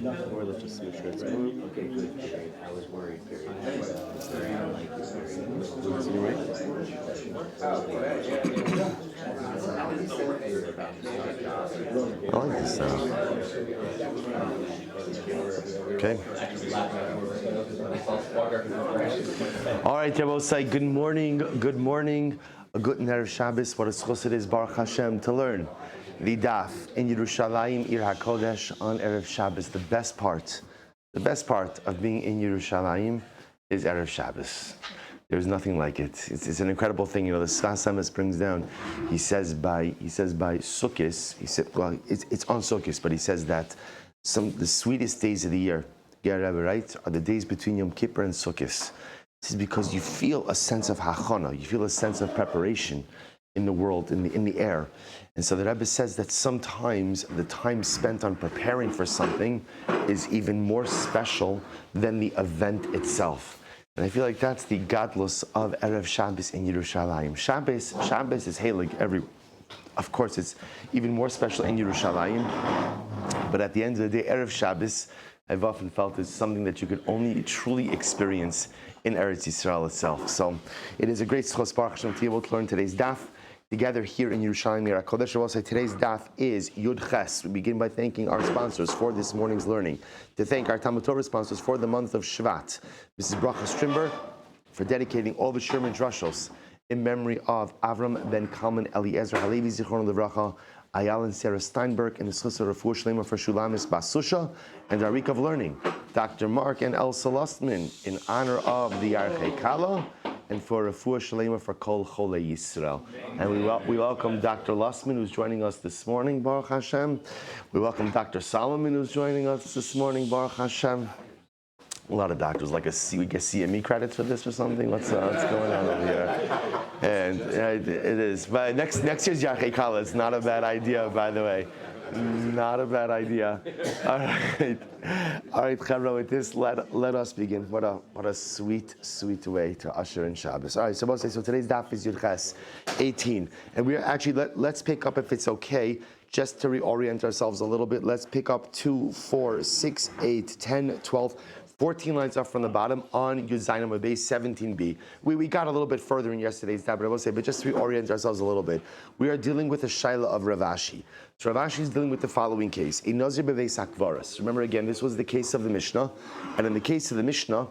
Or let's just make sure it's moved. Okay, good. I was worried. I like this sound. Okay. All right, Rabbi, good morning. Good morning. A good Erev Shabbos. What a schos it is, Baruch Hashem, to learn the daf in Yerushalayim, Ir HaKodesh on Erev Shabbos. The best part of being in Yerushalayim is Erev Shabbos. There's nothing like it. It's an incredible thing. You know, the Sfas Emes brings down. He says by Sukkot. He said, well, it's on Sukkot, but he says that the sweetest days of the year, right, are the days between Yom Kippur and Sukkot. This is because you feel a sense of hachana, you feel a sense of preparation in the world, in the air. And so the Rebbe says that sometimes the time spent on preparing for something is even more special than the event itself. And I feel like that's the gadlus of Erev Shabbos in Yerushalayim. Shabbos is heilig everywhere. Of course, it's even more special in Yerushalayim. But at the end of the day, Erev Shabbos, I've often felt, is something that you could only truly experience in Eretz Yisrael itself. So it is a great schos Baruch Hashem to be able to learn today's daf together here in Yerushalayim, Ir HaKodesh. I will say today's daf is Yud Ches. We begin by thanking our sponsors for this morning's learning. To thank our Talmud Torah sponsors for the month of Shvat. Mrs. Bracha Strimber for dedicating all the Sherman drushos in memory of Avram ben Kalman Eliezer Halevi Zichron Levracha, Ayal and Sarah Steinberg, and the Schus Refuah Shlema for Shulamis Basusha, and our week of learning, Dr. Mark and Elsa Lustman, in honor of the Archei Kala, and for Refuah Shlema for Kol Chole Yisrael. And we welcome Dr. Lustman, who's joining us this morning, Baruch Hashem. We welcome Dr. Solomon, who's joining us this morning, Baruch Hashem. A lot of doctors, we get CME credits for this or something. What's going on over here? And it is. But next year's Yarchei Kala, it's not a bad idea, by the way. Not a bad idea. All right, Chavra, with this, let us begin. What a sweet way to usher in Shabbos. All right, so today's daf is Yud Ches 18. And we're actually, let's pick up, if it's okay, just to reorient ourselves a little bit. Let's pick up 2, 4, 6, 8, 10, 12, 14 lines up from the bottom on Yud Zayin Amud Beis 17b. We got a little bit further in yesterday's daf, but I will say, but just to reorient ourselves a little bit, we are dealing with the shaila of Rav Ashi. So Rav Ashi is dealing with the following case: a Nazir b'veis hakvaros. Remember again, this was the case of the Mishnah, and in the case of the Mishnah,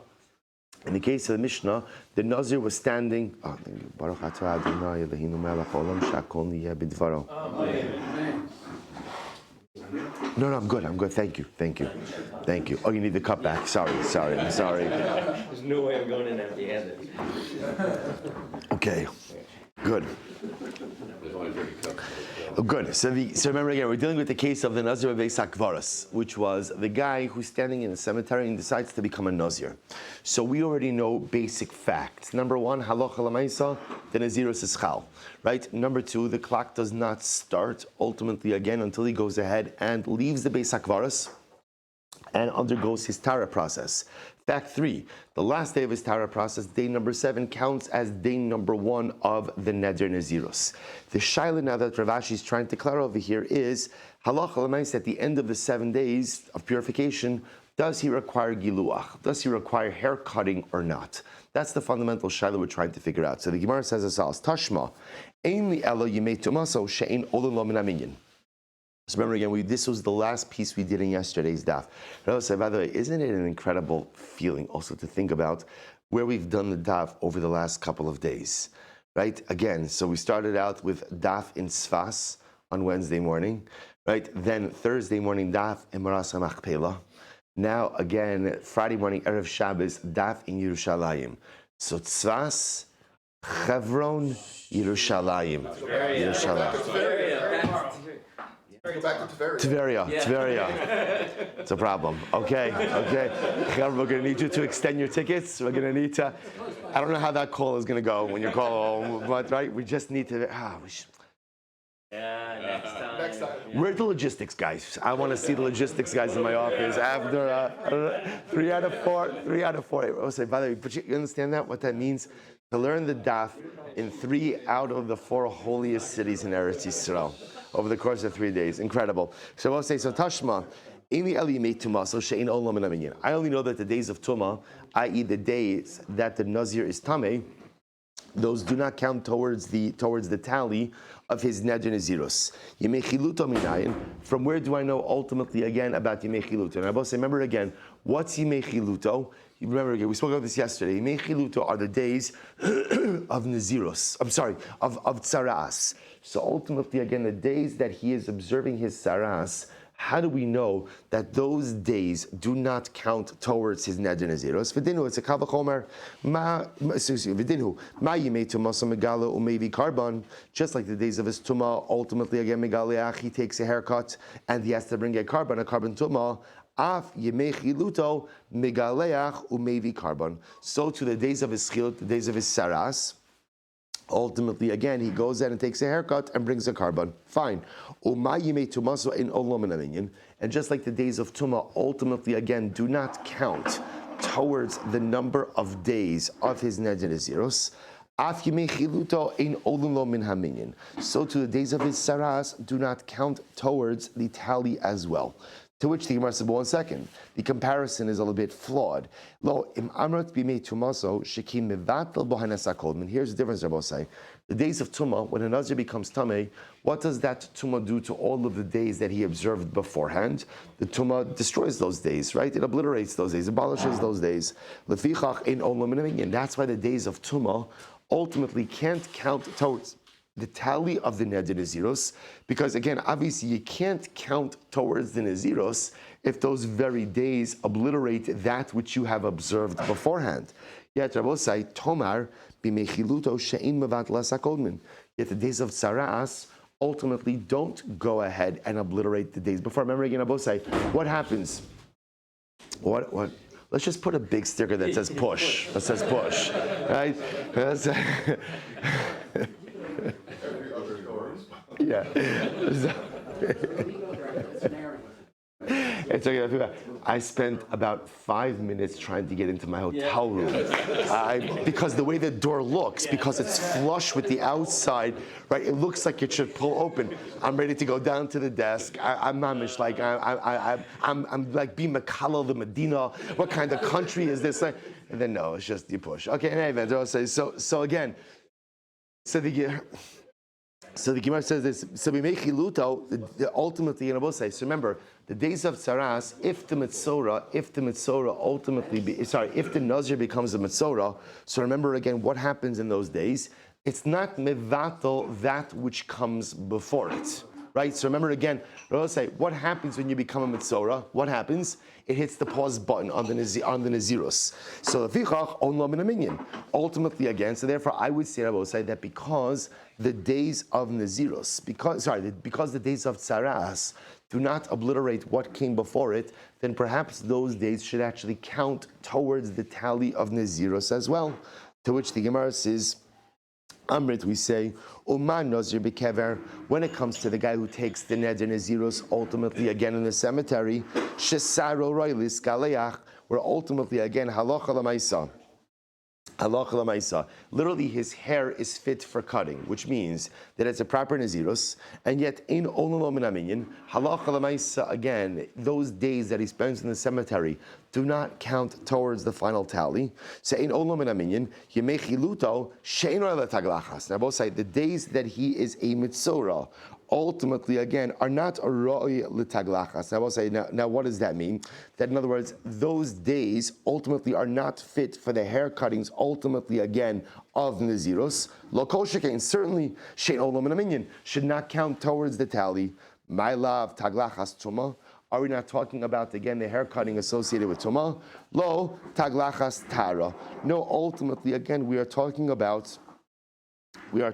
the Nazir was standing. Baruch atah Adonai Eloheinu melech haolam she'akol niyeh b'dvaro. No, I'm good. Thank you. Oh, you need the cup back. Sorry. There's no way I'm going in empty-handed. Okay, good. Good. So remember again, we're dealing with the case of the Nazir b'veis hakvaros, which was the guy who's standing in the cemetery and decides to become a Nazir. So we already know basic facts. Number 1, halacha l'maisa, the Nazirus is chal. Right? Number 2, the clock does not start ultimately again until he goes ahead and leaves the b'veis hakvaros and undergoes his tara process. Fact 3, the last day of his tara process, day number 7, counts as day number 1 of the Neder Nazirus. The shaila now that Rav Ashi is trying to clear over here is, halacha l'maisa, at the end of the 7 days of purification, does he require giluach? Does he require hair cutting or not? That's the fundamental shaila we're trying to figure out. So the Gemara says as follows: Tashma, ein li elo yimei tumaso she'ein olin lo min haminyan. So remember again, this was the last piece we did in yesterday's daf. So by the way, isn't it an incredible feeling also to think about where we've done the daf over the last couple of days, right? Again, so we started out with daf in Sfas on Wednesday morning, right? Then Thursday morning daf in Maras HaMachpelah. Now again, Friday morning Erev Shabbos daf in Yerushalayim. So Tzfas, Chevron, Yerushalayim. Go back to Tveria. It's a problem. Okay. We're going to need you to extend your tickets. We're going to need to. I don't know how that call is going to go when you call home, but right, we just need to. Next time. We're the logistics guys. I want to see the logistics guys in my office after 3 out of 4. I'll say, by the way, but you understand that? What that means? To learn the daf in 3 out of the 4 holiest cities in Eretz Yisrael over the course of 3 days. Incredible. So I'll say, so Tashma, I only know that the days of Tumah, i.e. the days that the Nazir is Tameh, those do not count towards the tally of his Neder Nazirus. Yemei Chiluto minayin. From where do I know ultimately again about Yemei Chiluto? And I both say, remember again, what's Yemei Chiluto? You remember again, we spoke about this yesterday. Yemei Chiluto are the days of Nazirus. I'm sorry, of Tsaras. So ultimately again, the days that he is observing his Tsaras, how do we know that those days do not count towards his neder naziros? V'dinu, it's a kavachomer. V'dinu, ma yimei tumah megala umevi karban. Just like the days of his tumah, ultimately again megaleach, he takes a haircut and he has to bring a carbon tumah. Af yemei chiluto megaleach umevi karban. So to the days of his chilut, the days of his saras. Ultimately, again, he goes in and takes a haircut and brings a carbon. Fine. And just like the days of Tumah, ultimately, again, do not count towards the number of days of his Neder Naziros. So to the days of his Saras do not count towards the tally as well. To which the Gemara said, well, 1 second, the comparison is a little bit flawed. Here's the difference, Rabbi say. The days of Tumah, when a Nazir becomes Tameh, what does that Tumah do to all of the days that he observed beforehand? The Tumah destroys those days, right? It obliterates those days, abolishes those days. And that's why the days of Tumah ultimately can't count towards the tally of the Neder Naziros, because again, obviously you can't count towards the Naziros if those very days obliterate that which you have observed beforehand. Yet Rabosai, Tomar, b'mechiluto she'in mevat lasakodmin. Yet the days of Tsaras ultimately don't go ahead and obliterate the days before. Remember again, Rabosai, what happens? What? Let's just put a big sticker that says push. That says push, right? Yeah. It's okay. I spent about 5 minutes trying to get into my hotel room because the way the door looks, because it's flush with the outside, right? It looks like it should pull open. I'm ready to go down to the desk. I'm mamish, like I'm like being Makalo the Medina. What kind of country is this? And then no, it's just you push. Okay, anyway, so again, so the Gemara says this. So we make chiluto ultimately in both sides. So remember, the days of Tsaras, if the Mitzora ultimately, if the Nazir becomes a Mitzora, so remember again what happens in those days. It's not mevatel that which comes before it, right? So remember again, what happens when you become a Mitzora? What happens? It hits the pause button on the Nazirus. So the fichach on lo min minyan. Ultimately again, so therefore I would say that because the days of Nazirus, because the days of Tsaras do not obliterate what came before it, then perhaps those days should actually count towards the tally of Nazirus as well. To which the Gemara says, Amrit, we say, Uman Nazir Bekever, when it comes to the guy who takes the Neder Nazirus ultimately again in the cemetery, Shesaro Roilis Galeach, where ultimately again, Halacha Lamaisa. Halacha Lamaisa. Literally, his hair is fit for cutting, which means that it's a proper Nazirus, and yet in Ololo Minaminyan, Halacha Lamaisa, again, those days that he spends in the cemetery do not count towards the final tally. So in Ololo Minaminyan, Yemechiluto, Shein Roila Taglachas. Now, both say the days that he is a Mitzora, ultimately, again, are not a roi l'taglachas. I will say, now what does that mean? That in other words, those days ultimately are not fit for the hair cuttings, ultimately, again, of Naziros. Lo kol shekain, certainly, shein olam minyan, should not count towards the tally. My love, taglachas tumah. Are we not talking about, again, the hair cutting associated with tumah? Lo, taglachas tara. No, ultimately, again, we are talking about, all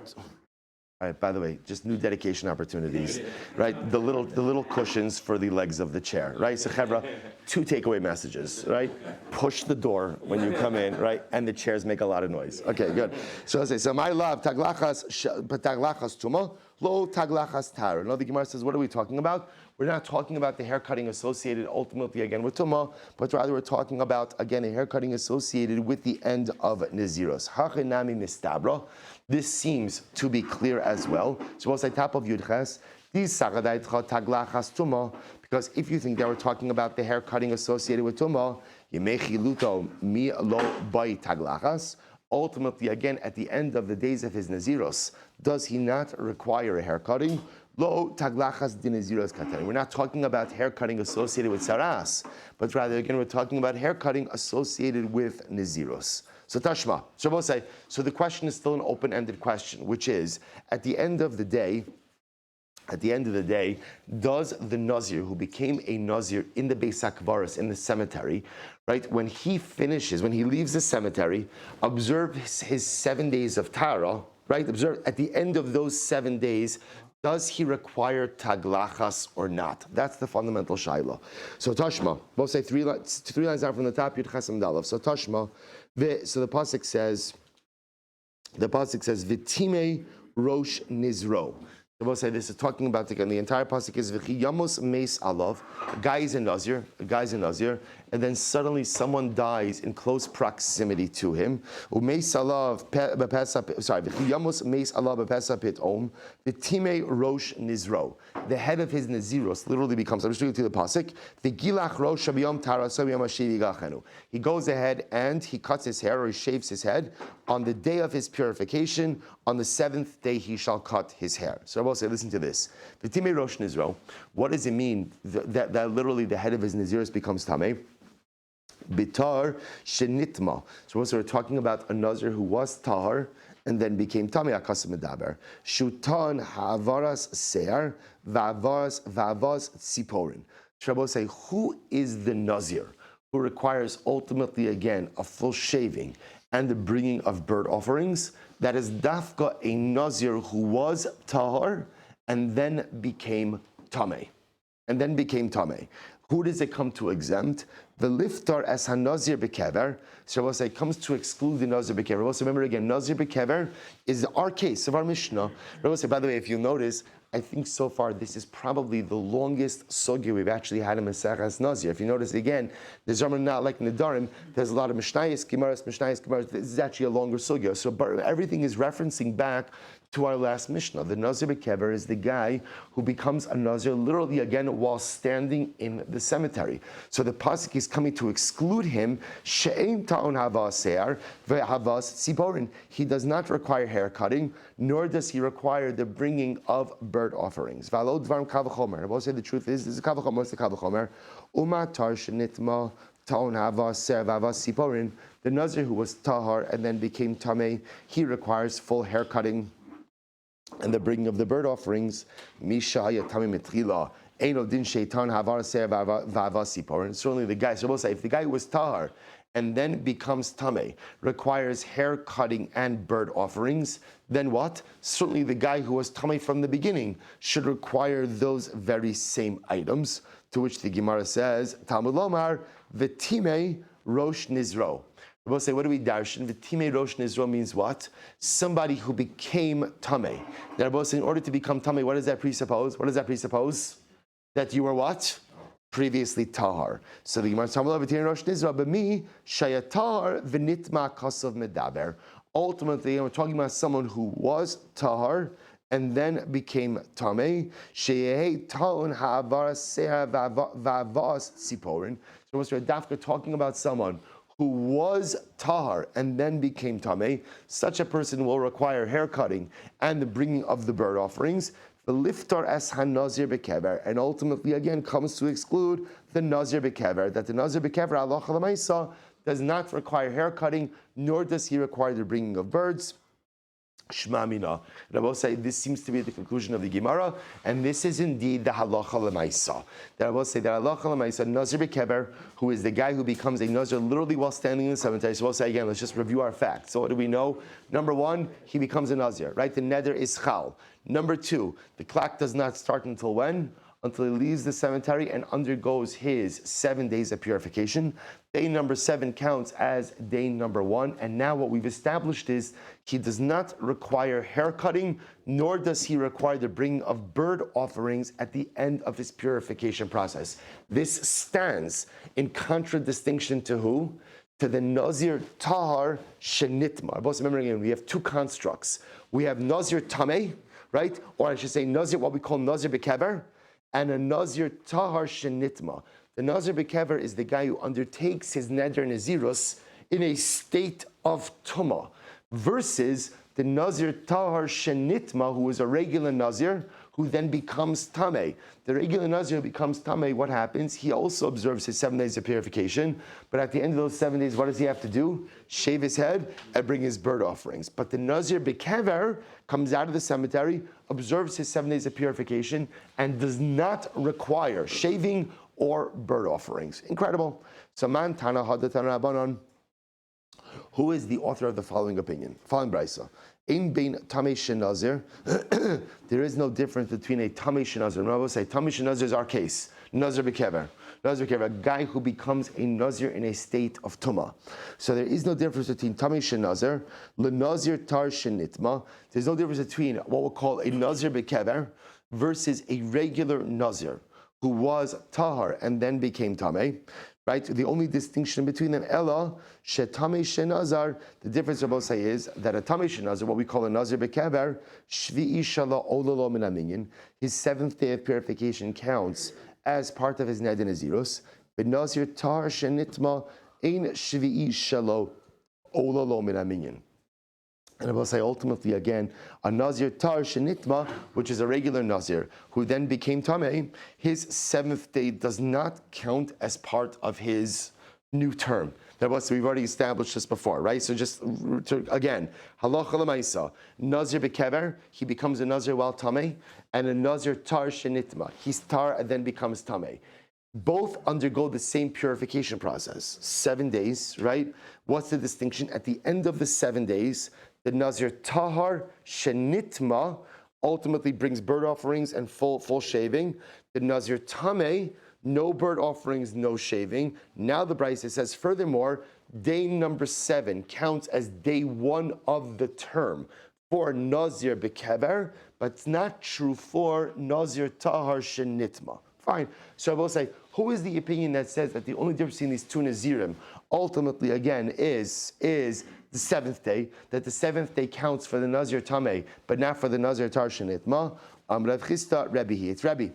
right, by the way, just new dedication opportunities, right? The little cushions for the legs of the chair, right? So, Chevra, 2 takeaway messages, right? Push the door when you come in, right? And the chairs make a lot of noise. Okay, good. So I say, so my love, taglachas tuma, lo taglachas tar. Now the Gemara says, what are we talking about? We're not talking about the hair cutting associated ultimately again with Tumah, but rather we're talking about, again, a hair cutting associated with the end of Naziros. Hachinami mistabra. This seems to be clear as well. So we'll say top of Yudches, Because if you think that we're talking about the hair cutting associated with tumah, ultimately, again, at the end of the days of his naziros, does he not require a hair cutting? Lo taglachas din naziros katani. We're not talking about hair cutting associated with saras, but rather, again, we're talking about hair cutting associated with naziros. So Tashma, so the question is still an open-ended question, which is, at the end of the day, does the Nazir who became a Nazir in the Beis HaKvaros, in the cemetery, right, when he leaves the cemetery, observe his 7 days of Tara, right, observe at the end of those 7 days, does he require taglachas or not? That's the fundamental shaila. So Tashma, we'll say three lines down from the top, Yud Chesam Dalef. So Tashma, so the pasuk says, V'timei rosh nizro. We'll say this is talking about the entire pasuk is v'chiyamos meis alav. A guy is a nazir, and then suddenly someone dies in close proximity to him. Umeis alav v'chiyamos meis alav bepesa pitom v'timei rosh nizro. The head of his naziros literally becomes. I'm just reading to the pasuk. V'gilach rosh shabiyom taraso yom hashiv yigachenu. He goes ahead and he cuts his hair or he shaves his head on the day of his purification. On the 7th day he shall cut his hair. So I will say, listen to this. V'timei rosh nizro. What does it mean that literally the head of his naziros becomes tamei? Bitar shenitma. So also we're talking about a nazir who was tahar and then became tamei akasim medaber. Shutan havaras se'ar v'avas tziporin. So I will say, who is the nazir who requires ultimately again a full shaving and the bringing of bird offerings? That is dafka a nazir who was tahar and then became tamei. Who does it come to exempt? The liftar as hanazir bekever. So I say comes to exclude the nazir bekever. Also remember again, nazir bekever is our case of our Mishnah. By the way, if you notice, I think so far this is probably the longest sugya we've actually had in Maseches Nazir. If you notice again, the Zomar not like Nedarim, there's a lot of Mishnayos, Gemaras. This is actually a longer sugya. So everything is referencing back to our last Mishnah. The Nazir Bekever is the guy who becomes a Nazir literally again while standing in the cemetery. So the pasuk is coming to exclude him. She'ein ta'on havas se'ar ve'havas tziporin. He does not require hair cutting, nor does he require the bringing of bird offerings. V'alo dvarim kavachomer. I will say the truth is, this is kavachomer. What's the kavachomer? Umatar shenitma ta'on havas se'ar ve'havas tziporin. The Nazir who was tahar and then became tamei, he requires full hair cutting and the bringing of the bird offerings. Mishaya tamei metrila. Eino din sheitan havar se'ar ve'havas tziporin. Certainly the guy. So we'll say if the guy who was tahar and then becomes tamei, requires hair cutting and bird offerings, then what? Certainly the guy who was tamei from the beginning should require those very same items, to which the Gemara says, Talmud Lomar, v'timei rosh nizro. We'll say, what do we darshan? V'timei rosh nizro means what? Somebody who became tamei. They're both saying, in order to become tamei, what does that presuppose? That you were what? Previously tahar. So the Gemara Talmud v'timei rosh nizro, but me shayatar v'nitma kasav medaber. Ultimately, we're talking about someone who was tahar and then became tamei. Sheyehei ta'on ha'avar se'ar v'avas tziporin. So we're dafka talking about someone who was tahar and then became tamei. Such a person will require hair cutting and the bringing of the bird offerings. The liftar as hanazir bekever, and ultimately again comes to exclude the nazir bekever. That the nazir bekever halacha l'maisa does not require hair cutting, nor does he require the bringing of birds. Shma mina. And I will say this seems to be the conclusion of the Gemara, and this is indeed the halacha l'maisa. That I will say that halacha l'maisa, nazir bekever, who is the guy who becomes a nazir literally while standing in the cemetery. So we'll say again, let's just review our facts. So what do we know? Number one, he becomes a nazir, right? The neder is chal. Number two, the clock does not start until when? Until he leaves the cemetery and undergoes his 7 days of purification. Day number 7 counts as day number 1. And now what we've established is he does not require hair cutting, nor does he require the bringing of bird offerings at the end of his purification process. This stands in contradistinction to who? To the Nazir Tahar Shenitma. Both remember again, we have two constructs. We have Nazir Tameh, right? Or I should say Nazir, what we call Nazir Bekever, and a Nazir Tahar Shenitma. The Nazir Bekever is the guy who undertakes his Neder Nazirus in a state of Tumah, versus the Nazir Tahar Shenitma, who is a regular Nazir, who then becomes Tameh. The regular Nazir who becomes Tameh, what happens? He also observes his 7 days of purification, but at the end of those 7 days, what does he have to do? Shave his head and bring his bird offerings. But the Nazir Bekever comes out of the cemetery, observes his 7 days of purification, and does not require shaving or bird offerings. Incredible. So man Tana Hadatana Rabbanon. Who is the author of the following opinion? Following brisa. In bein tamei shenazir, there is no difference between a tamei shenazir. I will say tamei shenazir is our case. Nazir bekever. Nazir bekever, a guy who becomes a nazir in a state of tumah. So there is no difference between tamei shenazir, lenazir tar shenitma. There's no difference between what we'll call a nazir bekever versus a regular nazir who was tahar and then became tamei. Right? The only distinction between them, Ella, Shetamei Shenazar, the difference Rabbi say is that a Tamei Shenazar, what we call a Nazir Bekever, Shvi'i Shala Ololo Min Aminyan, his 7th day of purification counts as part of his Neder Nazirus, but Nazir Tar Shenitma Ein Shvi'i Shalo Ololo Min Aminyan. And I will say ultimately again, a Nazir Tar Shenitma, which is a regular Nazir, who then became Tameh, his 7th day does not count as part of his new term. That was, we've already established this before, right? So just again, halacha l'maisa, Nazir Bekever, he becomes a Nazir while Tameh, and a Nazir Tar Shenitma, he's Tar and then becomes Tameh. Both undergo the same purification process, 7 days, right? What's the distinction? At the end of the 7 days, the Nazir Tahar Shenitma ultimately brings bird offerings and full shaving. The Nazir Tameh, no bird offerings, no shaving. Now the Brisa says, furthermore, day number 7 counts as day 1 of the term for Nazir Bekever, but it's not true for Nazir Tahar Shenitma. Fine. So I will say, who is the opinion that says that the only difference between these two Nazirim ultimately again is the 7th day, that the 7th day counts for the Nazir Tameh, but not for the Nazir Tar Shenitma? Rav Chisda, Rabbi. It's Rabbi.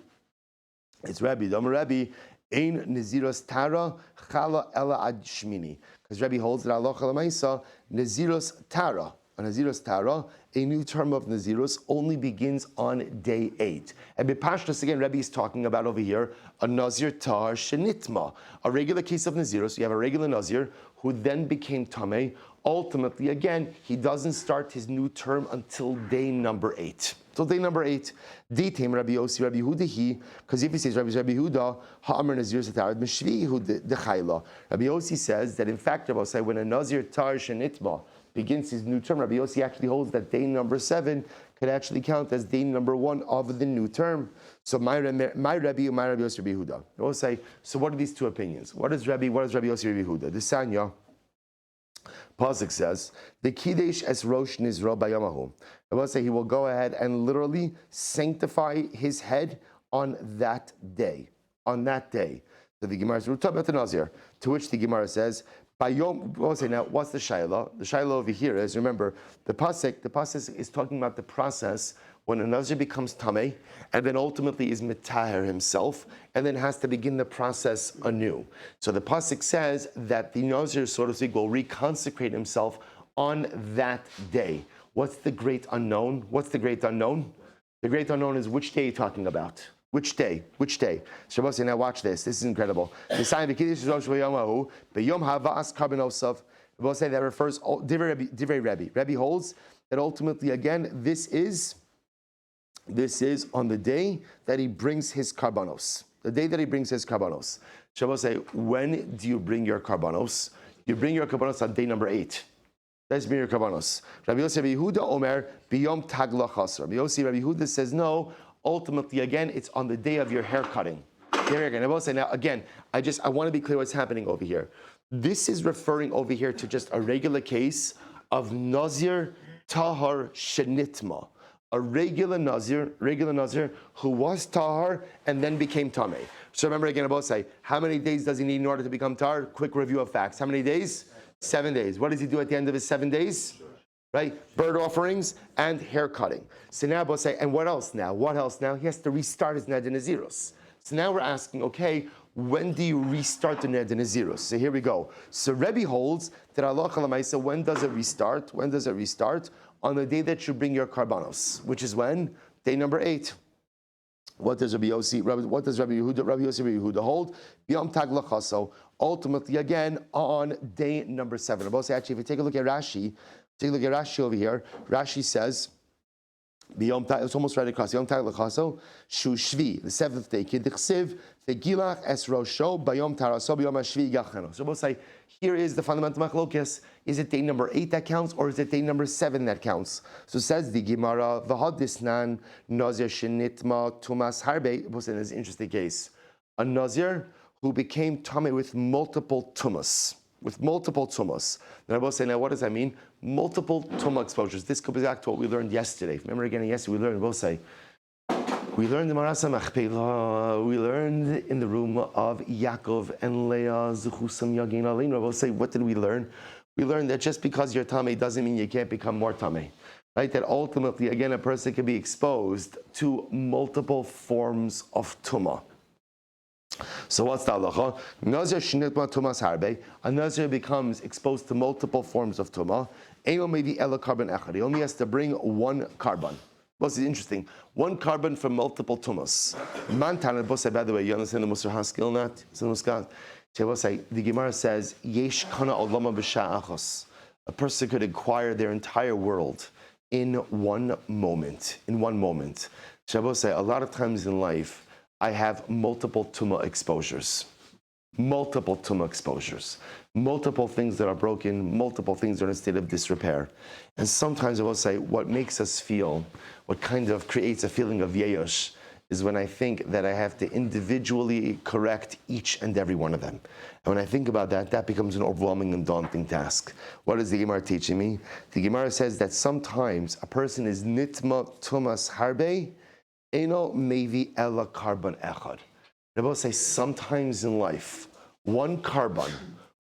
It's Rabbi. Dom Rabbi, Ein Naziros Tara, Chala Ela Ad Shmini. Because Rabbi holds that Allah Chalamaisa, Naziros Tara, a Naziros Tara, a new term of Nazirus, only begins on day 8. And Bipashtas, again, Rebbe is talking about over here a Nazir Tar Shenitma, a regular case of Nazirus. You have a regular Nazir who then became Tameh. Ultimately, again, he doesn't start his new term until day number 8. Till day number 8, Ditem Rabbi Yossi Rabbi Yehuda because if he says Rabbi Yehuda, Ha'amar Nazir Satar Meshvi Yehuda Dechayla. Rabbi Yossi says that in fact, Rabbi say when a Nazir Tar Shenitma begins his new term, Rabbi Yossi actually holds that day number 7 could actually count as day number 1 of the new term. So my Rabbi Yossi Rabbi Yehuda. I will say, so what are these two opinions? What is Rabbi Yossi Rabbi Yehuda? The Sanya Pasuk says, the Kiddush es Rosh Nizro Bayamahu. I will say he will go ahead and literally sanctify his head on that day. On that day. So the Gemara says, we're talking about the Nazir. To which the Gemara says, Bayom, we'll say now, what's the Shaila? The Shaila over here is, remember, the Pasuk is talking about the process when a Nazir becomes Tameh, and then ultimately is Mitaher himself, and then has to begin the process anew. So the Pasuk says that the Nazir, so to speak, will reconsecrate himself on that day. What's the great unknown? What's the great unknown? The great unknown is which day you're talking about. Which day? Which day? Shabbos, now watch this. This is incredible. The sign of the Kiddush is Rosh Hashanah. B'yom havas karbonosav. We'll say that refers, Divrei Rebbe. Rebbe holds that ultimately, again, this is on the day that he brings his karbanos. The day that he brings his karbanos. Shabbos say, when do you bring your karbanos? You bring your karbanos on day number 8. Let's bring your karbanos. Rabbi Yossi Rabbi Yehuda Omer biyom tag lachas. Rabbi Yossi Rabbi Yehuda says no. Ultimately, again, it's on the day of your hair cutting. I will say now again. I want to be clear what's happening over here. This is referring over here to just a regular case of Nazir Tahar Shenitma. A regular Nazir who was Tahar and then became Tameh. So remember again, I will say, how many days does he need in order to become Tahar? Quick review of facts. How many days? 7 days. What does he do at the end of his 7 days? right? Bird offerings and hair cutting. So now we'll say, and what else now? What else now? He has to restart his Neder Naziros. So now we're asking, okay, when do you restart the Neder Naziros? So here we go. So Rebbe holds that Allah Lamaisa, when does it restart? When does it restart? On the day that you bring your karbanos, which is when? Day number 8. What does Rabbi Yossi, what does Rabbi Yehuda, Rabbi Yossi, Rabbi Yehuda hold? B'yom tag lachaso. Ultimately, again, on day number 7. Actually, if you take a look at Rashi, over here. Rashi says, it's almost right across. B'yom tag lachaso, shu shvi, the 7th day. Kedichsiv, v'gilach es rosho, b'yom taraso, b'yom hashvi yachano. So we'll say, here is the fundamental machlokes. Is it day number 8 that counts, or is it day number 7 that counts? So says the Gemara, v'hadisnan nazir shenitma tumas harbe. It was an interesting case. A nazir who became tamei with multiple tumas. Then I will say, now what does that mean? Multiple tumah exposures. This goes back to what we learned yesterday. Remember again, yesterday we learned, we'll say, we learned the Marasa Machpelah. We learned in the room of Yaakov and Leah, Zuchusam Yagin Alein. We'll say, what did we learn? We learned that just because you're tamei doesn't mean you can't become more tamei. Right? That ultimately, again, a person can be exposed to multiple forms of tumah. So what's the halacha? Nazir shnitma tumas harbe. A nazir becomes exposed to multiple forms of tumah. Eno maybe ela carbon echad. He only has to bring one carbon. This is interesting. One carbon from multiple tumas. Mantan bosai. By the way, you understand the Musar Haskell not? The Gemara says yesh kana olama b'sha'achos. A person could acquire their entire world in one moment. Shabbos, a lot of times in life, I have multiple tumah exposures. Multiple things that are broken, multiple things that are in a state of disrepair. And sometimes I will say, what makes us feel, what kind of creates a feeling of yeyosh, is when I think that I have to individually correct each and every one of them. And when I think about that, that becomes an overwhelming and daunting task. What is the Gemara teaching me? The Gemara says that sometimes a person is nitma tumas harbe, eno mevi ela carbon echad. I will say sometimes in life, one carbon,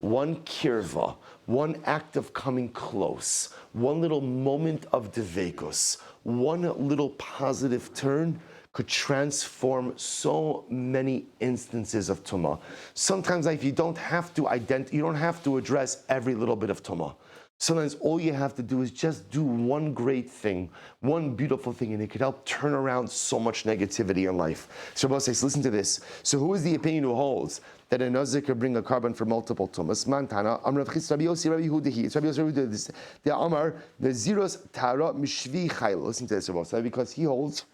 one kirva, one act of coming close, one little moment of devekus, one little positive turn could transform so many instances of tumah. Sometimes life you don't have to address every little bit of tumah. Sometimes all you have to do is just do one great thing, one beautiful thing, and it could help turn around so much negativity in life. So Rabbi says, listen to this. So who is the opinion who holds that a nazir could bring a carbon for multiple tumas? Mantana, Amr Chis Rabbi Yossi, Rabbi Yehuda. It's Rabbi Yossi, Rabbi Yehuda. The Amar, the Ziros Tara Mishvi Chayil. Listen to this, Rabbi, because he holds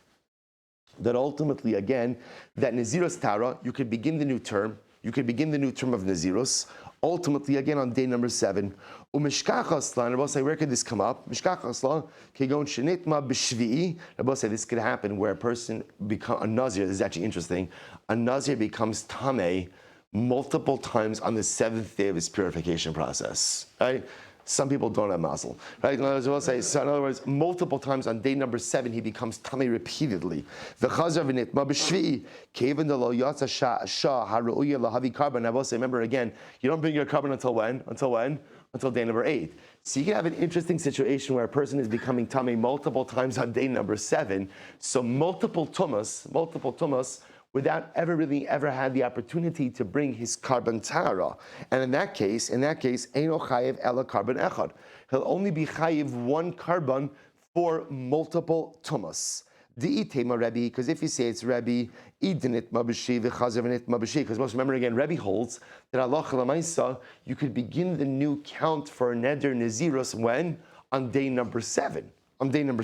that ultimately, again, that Naziros Tara, you could begin the new term of Naziros, ultimately, again, on day number 7. Umishkachasla, and Rabbi say, where could this come up? Mishkachasla, kegon shenitma b'shvi'i. Rabbi say, this could happen where a person becomes a Nazir. This is actually interesting. A Nazir becomes tamei multiple times on the 7th day of his purification process. Right? Some people don't have mazel, right? In other words, multiple times on day number 7, he becomes tamei repeatedly. The chazar v'nitma b'shvi'i kevan de lo yatsa shah haru'uya lahavi carbon. I will say, remember again, you don't bring your carbon until when? Until day number 8. So you can have an interesting situation where a person is becoming tamei multiple times on day number 7. So multiple tumas, without ever had the opportunity to bring his carbon tara. And in that case, eino chayiv ela carbon echad. He'll only be chayiv one carbon for multiple tumas. Di'itema Rebbe, because if you say it's Rebbe, idinit mabushi v'chazavinit mabushi, because most remember again, Rebbe holds that Allah l'maisa, you could begin the new count for neder naziros when? On day number 7. So idin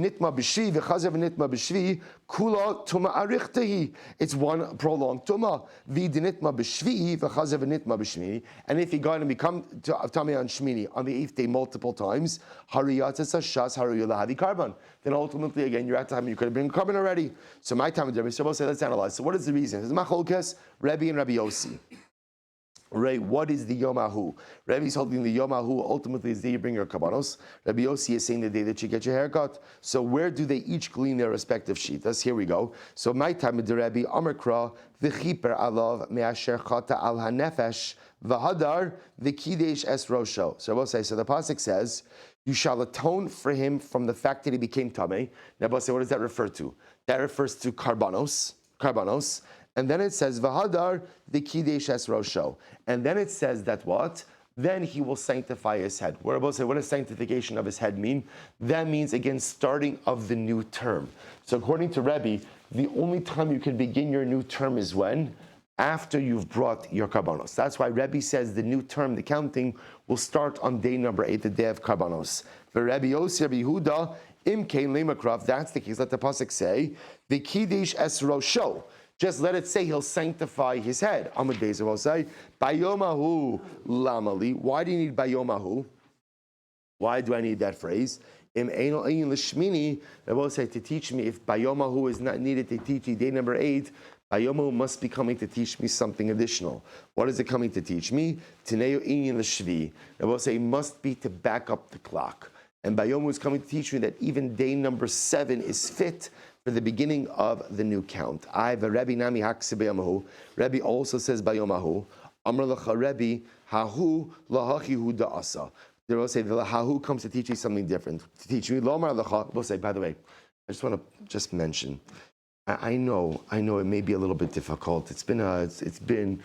nitma b'shvi v'chazav nitma b'shvi kula tuma arichtahi. It's one prolonged tuma. V'idin nitma b'shvi v'chazav nitma b'shvi. And if you go and become tamei on Shmini on the 8th day multiple times, hariyatzas hashas hariyulahavi carbon. Then ultimately again you're at the time you could have been carbon already. So my time with Rebbe, so let's analyze. So what is the reason? It's machlokes Rebbe and Rabbi Yossi. Right, what is the Yomahu? Rabbi's holding the Yomahu ultimately is the day you bring your kabbanos. Rabbi Yossi is saying the day that you get your haircut. So where do they each glean their respective shitas? Here we go. So my time with the Rabbi Amarkra, v'chiper alav me'asher chata al hanefesh v'hadar v'kidesh es rosho. So I will say, so the pasuk says, you shall atone for him from the fact that he became tamei. Now I will say, what does that refer to? That refers to karbanos. And then it says, Vahadar the Kidesh es Rosho. And then it says that what? Then he will sanctify his head. We're about to say, what does sanctification of his head mean? That means, again, starting of the new term. So according to Rebbe, the only time you can begin your new term is when? After you've brought your karbanos. That's why Rebbe says the new term, the counting, will start on day number 8, the day of karbanos. For Rebbe Yossi, Rebbe Yehuda, Im Kain Lemakrav, that's the case. Let the pasuk say, the Kidesh es Rosho. Just let it say he'll sanctify his head. Amud Bezer will say, Bayomahu lamali. Why do you need Bayomahu? Why do I need that phrase? Im Eino Ein Lishmini, I will say to teach me if Bayomahu is not needed to teach me day number 8, Bayomahu must be coming to teach me something additional. What is it coming to teach me? Tineo Ein Lishvi. I will say it must be to back up the clock. And Bayomahu is coming to teach me that even day number 7 is fit for the beginning of the new count. Rabbi Nami Haksibeyamahu. Rabbi also says Bayomahu. Amr Lacha Rabbi Hahu Lahachihu Da'asa. They will say the Hahu comes to teach you something different. To teach me Lomar Lacha. We'll say, by the way, I just want to just mention. I know it may be a little bit difficult. It's been.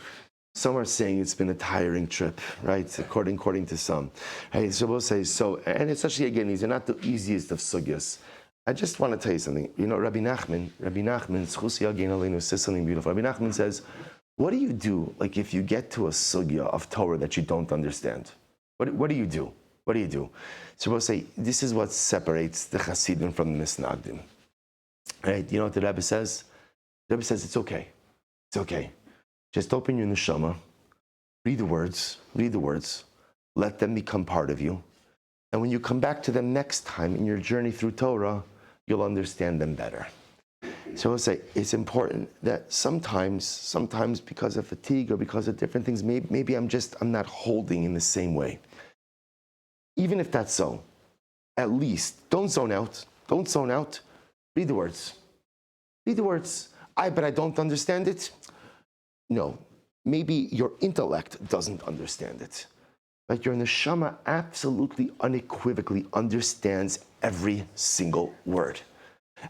Some are saying it's been a tiring trip, right? According to some. Hey, so we'll say so, and especially again, these are not the easiest of sugyas. I just want to tell you something. You know, Rabbi Nachman, says something beautiful. Rabbi Nachman says, what do you do, like if you get to a sugya of Torah that you don't understand? What do you do? What do you do? So we'll say, this is what separates the Hasidim from the Misnagdim. Right? You know what the Rebbe says? The Rebbe says, it's okay. It's okay. Just open your neshama, read the words, let them become part of you. And when you come back to them next time in your journey through Torah, you'll understand them better. So I'll say it's important that sometimes because of fatigue or because of different things, maybe I'm not holding in the same way. Even if that's so, at least don't zone out. Read the words. But I don't understand it. No, maybe your intellect doesn't understand it. But your neshama absolutely unequivocally understands every single word.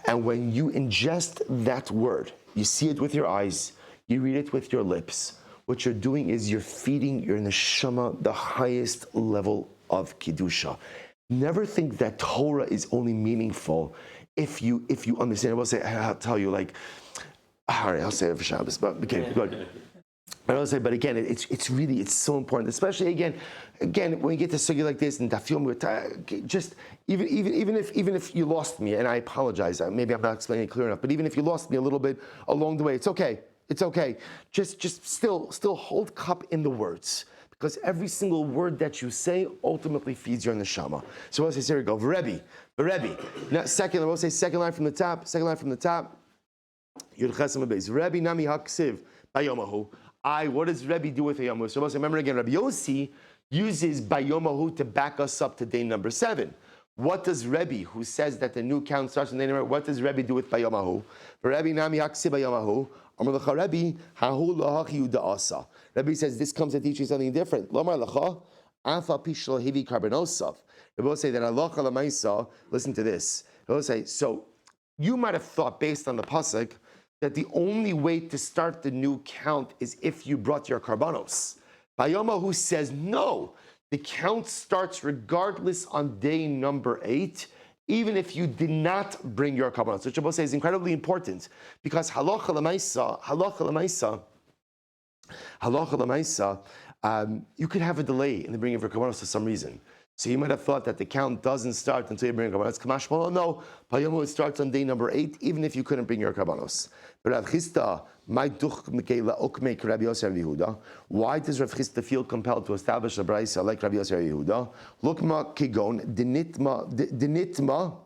And when you ingest that word, you see it with your eyes, you read it with your lips, what you're doing is you're feeding your neshama the highest level of kedusha. Never think that Torah is only meaningful if you understand. I'll tell you, like, all right, I'll say it for Shabbos, but okay, good. But again, it's so important, especially again, when you get to sugya like this and dafyom, just even if you lost me, and I apologize, maybe I'm not explaining it clear enough, but even if you lost me a little bit along the way, it's okay. Just still hold cup in the words, because every single word that you say ultimately feeds your neshama. So we'll say, here we go, Rebbe. Now, we'll say second line from the top. Yud Chesem Beis. Rebbe Nami Haksiv Bayomahu. What does Rebbe do with Bayomahu? So remember again, Rabbi Yossi uses Bayomahu to back us up to day number 7. What does Rebbe, who says that the new count starts on day number, what does Rebbe do with Bayomahu? Rebbe Nami Haksiv Bayomahu. Amar Lecha Rebbe Hahu Lahachiu Da'asa. Rebbe says this comes to teach you something different. Lomar Lecha Afa Pishlo Hivi Karbonosav. Rebbe will say that Allah Lamaisa. Listen to this. Rebbe will say so. You might have thought, based on the pasuk, that the only way to start the new count is if you brought your karbanos. Bayomahu says no. The count starts regardless on day number 8, even if you did not bring your karbanos. Which Shabbos says is incredibly important because halacha l'maisa, you could have a delay in the bringing of your karbanos for some reason. So you might have thought that the count doesn't start until you bring your karbanos. Kamash Molo, no. Bayomahu starts on day number 8, even if you couldn't bring your karbanos. But Rav Chisda, why does Rav Chisda feel compelled to establish a brayso like Rabbi Yossi Yehuda? Lukma kigon dinitma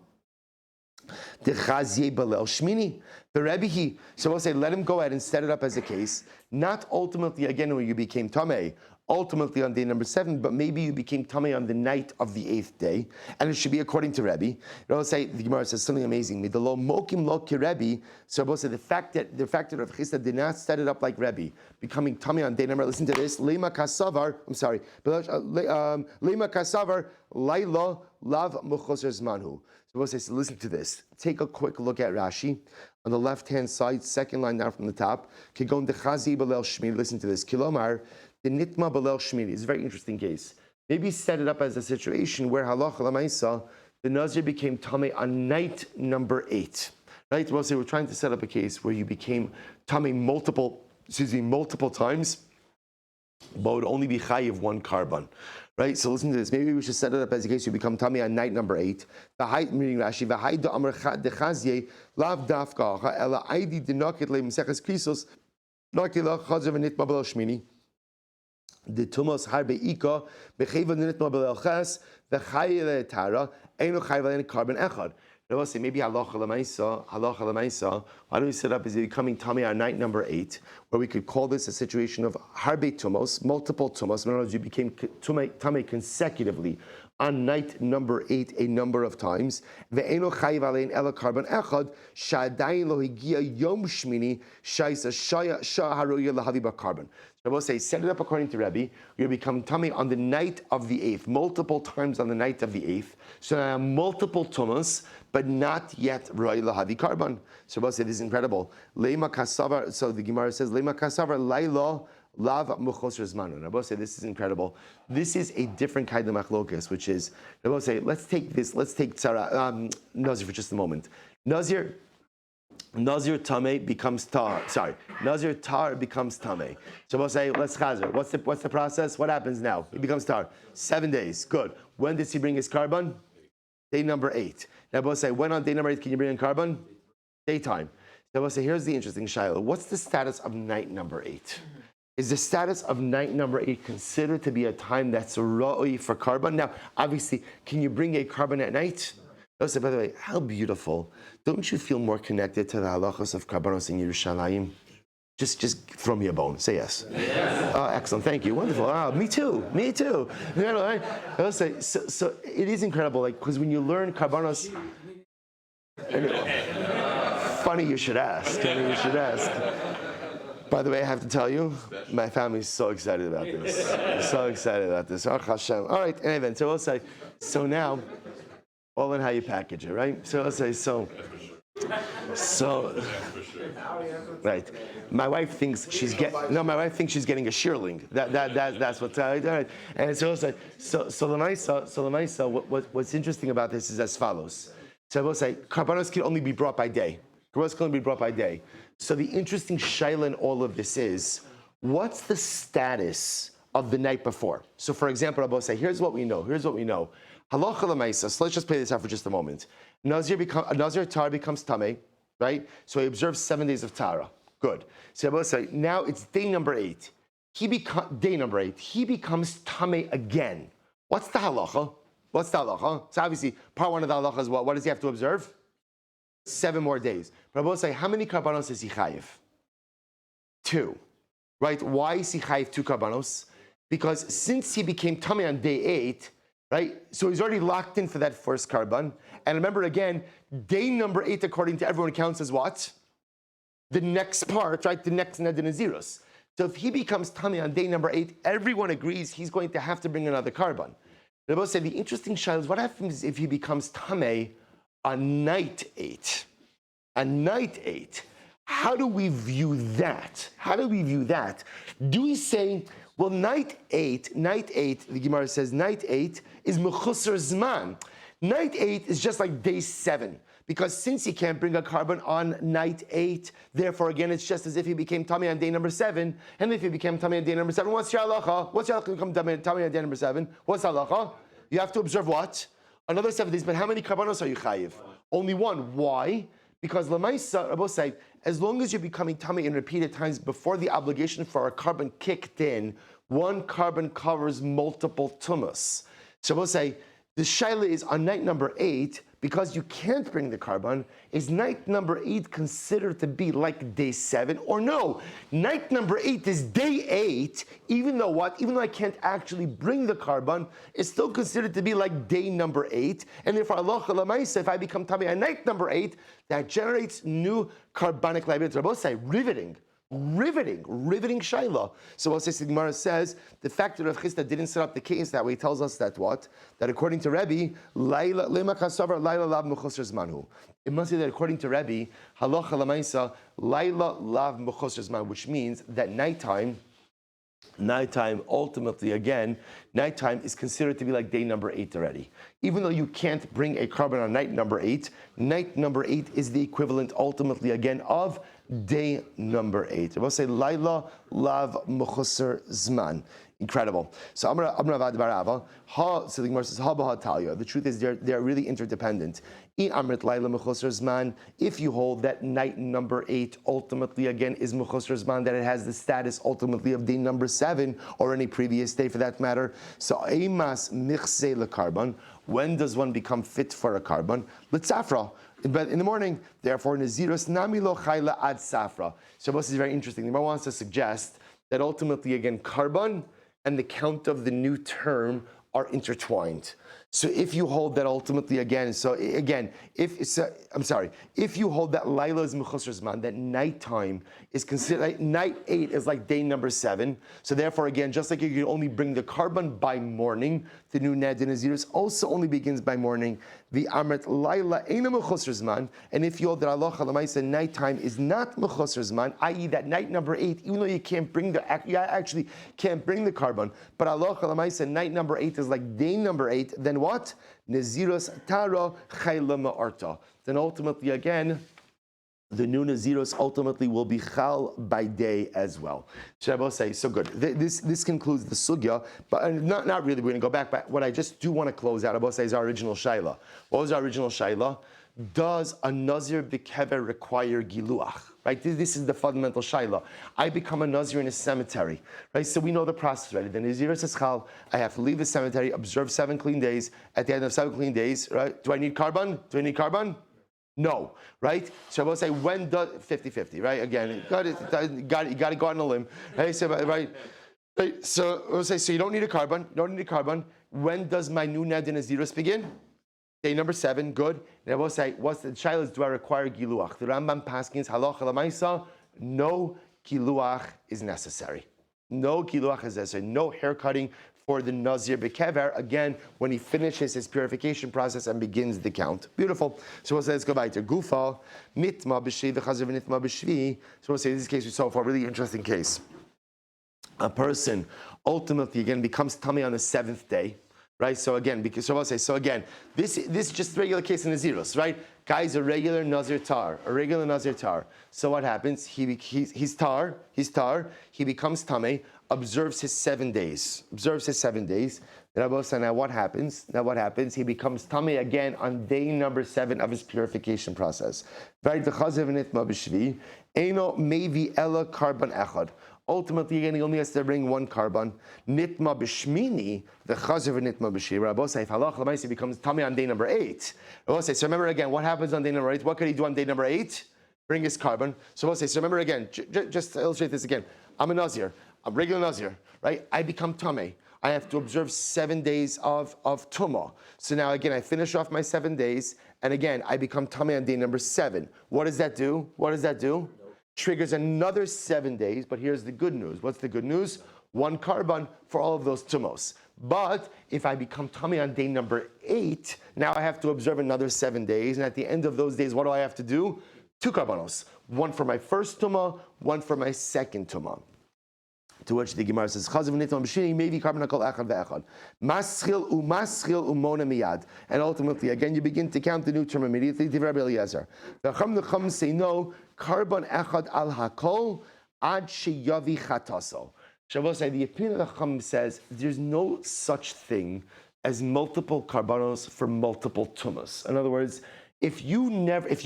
The Chazye Balel Shmini. The Rebbe he. So we'll say, let him go ahead and set it up as a case. Not ultimately again when you became Tameh, ultimately on day number 7, but maybe you became Tameh on the night of the 8th day, and it should be according to Rebbe. We'll say the Gemara says something amazing. The lo mokim lo ki Rebbe. So we'll say the fact that Rav Chisda did not set it up like Rebbe, becoming Tameh on day number. Listen to this. Lema kasavar. I'm sorry. Lema kasavar laila lav muchoser zmanhu. So we'll say, so listen to this. Take a quick look at Rashi. On the left-hand side, second line down from the top. Kigon dechazi balel shmir. Listen to this. Kilomar, the nitma balel shmir. It's a very interesting case. Maybe set it up as a situation where halacha lamaisa, the Nazir became tamei on night number 8. Right? We'll say we're trying to set up a case where you became tamei multiple times, but would only be chayiv one carbon. Right, so listen to this. Maybe we should set it up as a case you become Tamei on night number 8. The height, meaning Rashi, the height, the Amr Dechazye, Lav Dafka, Ela Aidi Dinoket Le Meseches Krisos, Nakila Chazav Nitma Bel Shmini, the Tumos Harbe Ika, Becheva Nitma Bel Ches, the Chayele Tara, Eino Chayvel Carbon Echad. Now we'll say maybe halacha lemaisa. Why don't we set up as becoming Tamei on night number 8, where we could call this a situation of harbe tumos, multiple tumos. In other words, you became Tamei consecutively on night number 8 a number of times. Ve'eno chayiv alein ela carbon echad shadayin lo higia yom shmini shaisa shah haroya lahavi carbon. So I will say, set it up according to Rebbe. You become Tamei on the night of the 8th, multiple times on the night of the 8th. So now multiple tumas, but not yet Roy Lahavi carbon. So I will say, this is incredible. Leima kasavar. So the Gemara says, Leima kasavar laila lav muchosr zmanu. And I will say, this is incredible. This is a different kind of machlokas, which is, I will say, let's take Nazir for just a moment. Nazir Tamei becomes Tar. Sorry, Nazir Tar becomes Tamei. So we'll say, let's chazer. What's the process? What happens now? He becomes Tar. 7 days. Good. When does he bring his carbon? Day number 8. Now we'll say, when on day number 8 can you bring in carbon? Daytime. So we'll say, here's the interesting shiloh. What's the status of night number 8? Is the status of night number 8 considered to be a time that's ra'oi for carbon? Now, obviously, can you bring a carbon at night? Also, by the way, how beautiful. Don't you feel more connected to the halachos of karbanos in Yerushalayim? Just throw me a bone. Say yes. Excellent. Thank you. Wonderful. Me too. You know, right? I'll say, so it is incredible, like, because when you learn karbanos, funny you should ask. By the way, I have to tell you, my family is so excited about this. Baruch Hashem. All right, anyway, so I'll say, so now, all in how you package it, right? So I'll say, so, right. My wife thinks she's getting a shearling. That's what's right. And so I'll say, so Lamaisa, what's interesting about this is as follows. So I will say, karbanos can only be brought by day. So the interesting shaila in all of this is, what's the status of the night before? So for example, I will say, here's what we know. Halacha l'maisa. So let's just play this out for just a moment. Nazir Tara becomes Tamei, right? So he observes 7 days of Tara. Good. So I will say, now it's day number 8. He becomes Tamei again. What's the halacha? So obviously, part 1 of the halacha is what? What does he have to observe? 7 more days. But I will say, how many karbanos is he chayiv? 2. Right? Why is he chayiv 2 karbanos? Because since he became Tamei on day 8, right? So he's already locked in for that first carbon. And remember again, day number 8, according to everyone, counts as what? The next part, right? The next Neder Nazirus. So if he becomes Tamei on day number 8, everyone agrees he's going to have to bring another carbon. They both say the interesting shaila is what happens if he becomes Tamei on night 8? On night 8, how do we view that? Do we say, well, night 8, the Gemara says, night 8 is mechusar zman. Night 8 is just like day 7. Because since he can't bring a carbon on night 8, therefore, again, it's just as if he became Tamei on day number 7. And if he became Tamei on day number 7, what's your halacha? What's your halacha to become Tamei on day number 7? What's halacha? You have to observe what? Another 7 days. But how many karbanos are you chayiv? Only 1. Why? Because Lamaisa, Rabbi say, as long as you're becoming Tamei in repeated times before the obligation for a carbon kicked in, 1 carbon covers multiple tumas. So Rabbi say, the shaila is on night number 8, because you can't bring the carbon, is night number 8 considered to be like day 7? Or no, night number 8 is day 8, even though what? Even though I can't actually bring the carbon, it's still considered to be like day number 8. And therefore, Allah Lamaisa, if I become Tamei on night number 8, that generates new carbonic liability. Rabbosai, riveting shaila. So what the Gemara says, the fact that Rav Chisda didn't set up the case that way tells us that what? That according to Rebbe, Laila lav mechusar zmanhu. It must be that according to Rebbe, halacha lamaisa, Laila lav mechusar zman, which means that nighttime, ultimately again, nighttime is considered to be like day number 8 already. Even though you can't bring a carbon on night number 8 is the equivalent ultimately again of day number 8. I will say Laila Lav Mechusar Zman. Incredible. So Amar Avad Barava, so the Gemara says, the truth is they're really interdependent. If you hold that night number 8 ultimately again is Mechusar Zman, that it has the status ultimately of day number 7 or any previous day for that matter. So Eimas Michse LeKarban, when does one become fit for a carbon? L'tzafra. But in the morning, therefore, Nazirus Namilo Chayla Ad Safra. So this is very interesting. The Gemara wants to suggest that ultimately, again, carbon and the count of the new term are intertwined. So if you hold that ultimately again, if you hold that Laila is Mechusar Zman, that nighttime is considered, like, night 8 is like day number 7. So therefore again, just like you can only bring the carbon by morning, the new Ned and Nazirus also only begins by morning. The Amrit Laila Eina Mechusar Zman, and if you hold that Allah Lamaisa nighttime is not Mechusar Zman, i.e. that night number 8, even though you actually can't bring the carbon, but Allah Lamaisa night number 8 is like day number 8, then what? Nazirus Tara Chayla Ma'arta. Then ultimately again, the new Nazirus ultimately will be chal by day as well. Shabbos say, so good. This concludes the sugya, but not really, we're going to go back, but what I just do want to close out, Shabbos say, is our original shaila. What was our original shaila? Does a Nazir b'kever require giluach? Right, this is the fundamental shaila. I become a Nazir in a cemetery, right? So we know the process already. The Nazir says, "Chal, I have to leave the cemetery, observe 7 clean days. At the end of 7 clean days, right? Do I need carbon? No, right? So I will say, when does 50-50, right? Again, you got to go on a limb, right? So right. So we'll say, so you don't need a carbon. When does my new Ned and Nazirus begin? Day number 7, good. And I will say, what's the child is, do I require giluach? The Rambam paskins halacha lamaisa, no giluach is necessary. No giluach is necessary. No haircutting for the Nazir bekever, again, when he finishes his purification process and begins the count. Beautiful. So we'll say, let's go back to Gufa, nitma b'shvi v'chazer v'nitma b'shvi. So we'll say, in this case we saw for a really interesting case. A person ultimately, again, becomes tummy on the 7th day. Right, so again, this is just a regular case in Nazirus, right? Guy's a regular Nazir tar. So what happens? He's tar. He becomes tamei, observes his 7 days. Now what happens? He becomes tamei again on day number 7 of his purification process. Right, the chazav nitma b'shvi, eno mevi ela carbon echad. Ultimately, again, he only has to bring 1 carbon. Nitma b'shmini, the chazav nitma b'shvi. Rabbi say, if halach l'maisi becomes tamei on day number 8. Rabbi say, so remember again, what happens on day number 8? What could he do on day number 8? Bring his carbon. So Rabbi say, so remember again, just to illustrate this again, I'm a Nazir, I'm a regular Nazir, right? I become tamei. I have to observe 7 days of tumah. So now again, I finish off my 7 days, and again, I become tamei on day number 7. What does that do? Triggers another 7 days, but here's the good news. What's the good news? 1 carbon for all of those tumos. But if I become tamei on day number 8, now I have to observe another 7 days, and at the end of those days, what do I have to do? 2 carbonos. 1 for my first tumah, 1 for my second tumah. To which the Gemara says, "Chazav nitma b'shini maybe carbon akol echad ve'echad, maschil umona miyad." And ultimately, again, you begin to count the new term immediately. Divrei Rabbi Eliezer. The Chacham say no, carbon echad al hakol ad sheyavi chataso. Shavuos say the opinion of the Chacham says there's no such thing as multiple carbonos for multiple tumas. In other words, if you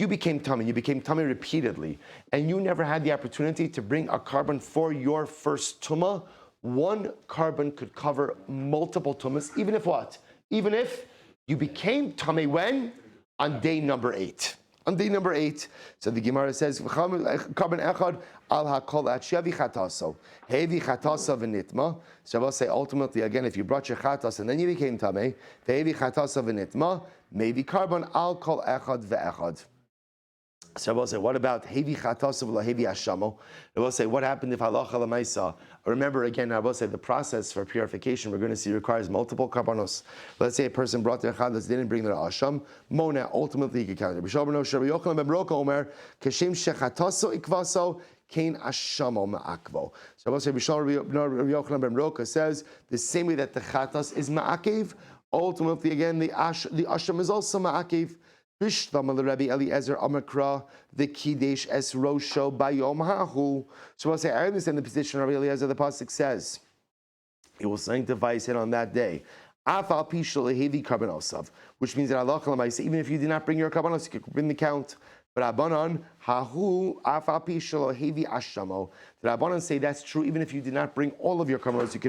became tamei, you became tamei repeatedly, and you never had the opportunity to bring a carbon for your first tumah, 1 carbon could cover multiple tumas, even if what? Even if you became tamei when? on day number 8. On day number 8, so the Gemara says, "Carbon echad al hakol at shevi chataso, hevi chataso v'nitma." So I will say ultimately again, if you brought your chatas and then you became tamei, hevi chataso v'nitma, maybe carbon al kol echad ve'echad. So I will say, what about hevi chataso v'hevi hashamo? I will say, what happened if halacha l'maisa? Remember again, I will say the process for purification we're going to see requires multiple karbanos. Let's say a person brought their chadas, didn't bring their asham, mona, ultimately he could count it. Rabbi Yochanan ben Roka Omer, kashem shechataso ikvaso, kain ashamo ma'akvo. So I will say, Rabbi Yochanan ben Roka says, the same way that the chatas is ma'akev, ultimately again the asham is also ma'akev. Bishlam Rabbi Eliezer Amakra the Kidesh Es Rosho Bayom Hahu. So I'll say I understand the position of Rabbi Eliezer. The pasuk says he will sanctify his head on that day. Afal Pishal Hevi Karbonosav, which means that Allah Kalamaisa, even if you did not bring your karbonos, you could bring the count. But Rabbanan Hahu Afal Pishal Hevi Ashamo. The Rabbanan say that's true even if you did not bring all of your karbonos, you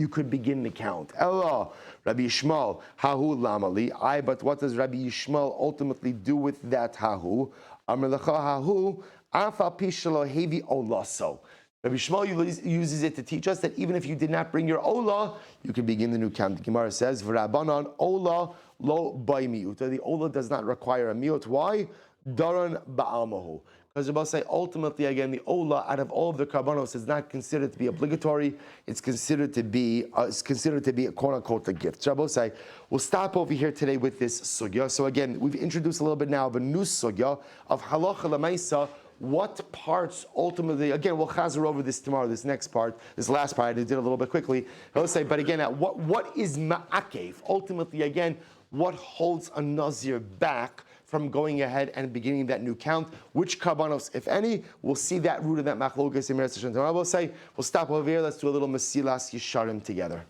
could begin the count. Allah Rabbi Shmuel Hahu Lamali. But what does Rabbi Shmuel ultimately do with that Hahu? Amar Lecha Hahu Afal Pishal Hevi Olaso. Rabbi Shmuel uses it to teach us that even if you did not bring your Ola, you can begin the new count. The Gemara says, V'Rabbanan Ola lo by miut. The Ola does not require a miut. Why? Daran ba'amahu. Because Rabbi say ultimately again the Ola out of all of the karbanos is not considered to be obligatory. It's considered to be a quote unquote a gift. So Rabbi say we'll stop over here today with this sugya. So again we've introduced a little bit now of a new sugya of halacha l'maisa. What parts ultimately, again, we'll chazer over this tomorrow, this next part, this last part, I did a little bit quickly. I'll say, but again, what is ma'akev? Ultimately, again, what holds a Nazir back from going ahead and beginning that new count? Which karbanos, if any? We'll see that root of that machlokas in Meretz Hashem. Tomorrow we'll say, we'll stop over here, let's do a little Mesilas Yesharim together.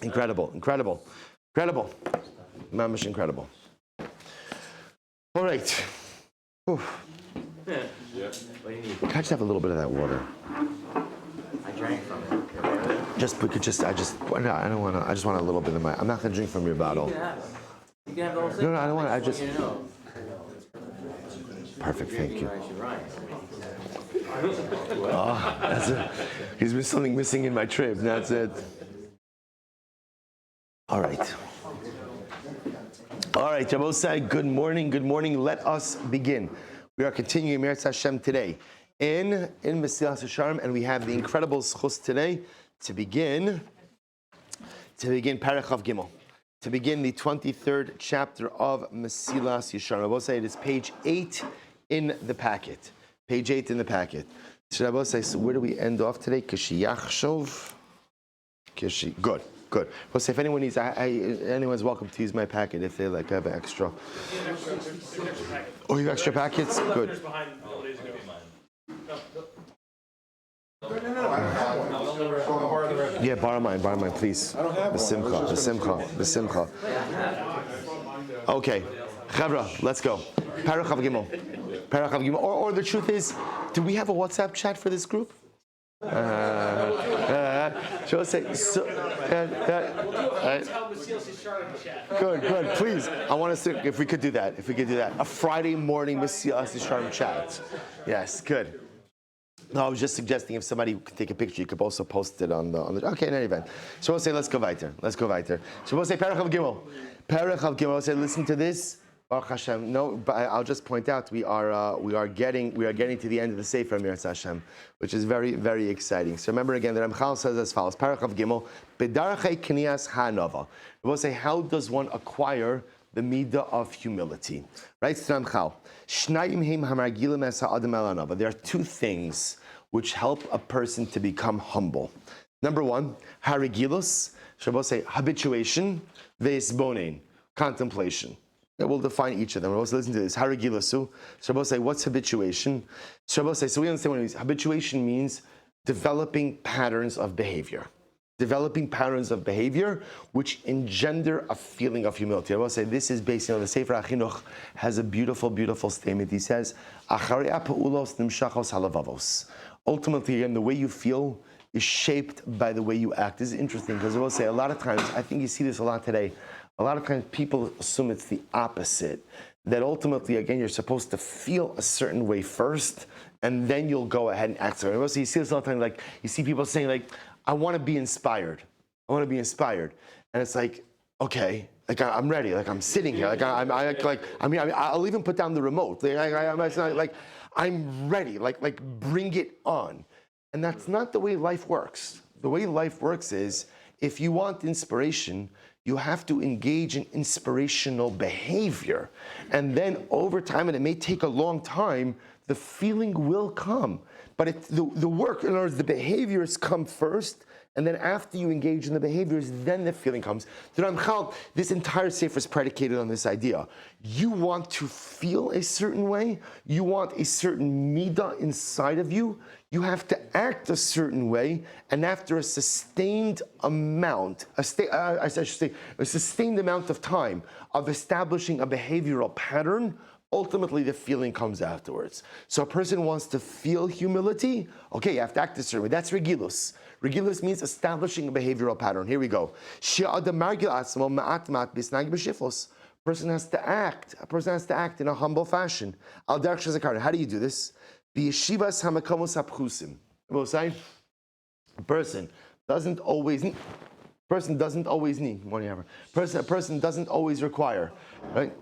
Incredible. Mamish incredible. All right. Oof. Yeah. What do you need? Can I just have a little bit of that water? I drank from it. I don't want to. I just want a little bit of my. I'm not going to drink from your bottle. You can have the whole thing. No, I don't want. I just. You know. Perfect. Thank you. I should rhyme. Oh, that's it. He's been something missing in my trip. That's it. All right. All right, Jabosai, good morning. Let us begin. We are continuing Meretz Hashem today in Mesilas Yesharim, and we have the incredible schus today to begin Parach Chav Gimel, to begin the 23rd chapter of Mesilas Yesharim. Jabosai, it is page 8 in the packet. Page 8 in the packet. So Jabosai, so where do we end off today? Kishiyachshov. Good. Well, so if anyone needs, anyone's welcome to use my packet if they like have extra. Oh, you have extra packets? Good. Yeah, borrow mine, please. I don't have one. The simcha. Okay, Chavra, let's go. Parach Chav Gimel. Or the truth is, do we have a WhatsApp chat for this group? She'll say, so, good, please. I want us to, if we could do that, a Friday morning Mesilas Yesharim chat. Yes, good. No, I was just suggesting if somebody could take a picture, you could also post it on the. Okay, in any event. So we'll say, let's go weiter. So we'll say, Parach Chav Gimel. We'll say, listen to this. Baruch Hashem. No, but I'll just point out we are getting to the end of the Sefer Meretz Hashem, which is very, very exciting. So remember again, the Ramchal says as follows: Parach Chav Gimel, Bedarchei Knias Hanova. We'll say, how does one acquire the midah of humility? Right, Ramchal. Shnayim heim hamargilim es ha'adam el hanova. There are two things which help a person to become humble. Number one, harigilus. We'll say habituation, ve'isbonein, contemplation. We'll define each of them. We'll also listen to this. Harigilasu. So we'll say, what's habituation? So we'll say, so we understand what it means. Habituation means developing patterns of behavior. Which engender a feeling of humility. I will say this is based on the Sefer HaChinuch has a beautiful, beautiful statement. He says, Acharei ha'pa'ulos nimshachos halavavos. Ultimately, again, the way you feel is shaped by the way you act. This is interesting because I will say a lot of times, I think you see this a lot today. A lot of times people assume it's the opposite. That ultimately, again, you're supposed to feel a certain way first, and then you'll go ahead and act. So you see this all the time, like you see people saying, like, I want to be inspired. I want to be inspired. And it's like, okay, like I'm ready. Like I'm sitting here. Like I'll even put down the remote. I'm ready. Like bring it on. And that's not the way life works. The way life works is, if you want inspiration, you have to engage in inspirational behavior. And then over time, and it may take a long time, the feeling will come. But the work, in other words, the behaviors come first, and then after you engage in the behaviors, then the feeling comes. The Ramchal, this entire sefer is predicated on this idea. You want to feel a certain way, you want a certain midah inside of you, you have to act a certain way, and after a sustained amount, a sustained amount of time of establishing a behavioral pattern, ultimately the feeling comes afterwards. So a person wants to feel humility, okay, you have to act a certain way. That's regilus. Regilus means establishing a behavioral pattern. Here we go. A person has to act. A person has to act in a humble fashion. How do you do this? B'yeshivas hamakomos hapchusim. We'll say, a person doesn't always need, person doesn't always require, right?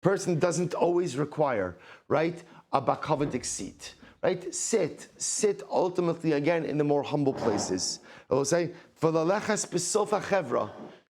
Person doesn't always require, right, a bakavadik seat, right? Sit ultimately again in the more humble places. We'll say, v'lalechas b'sofa chevra.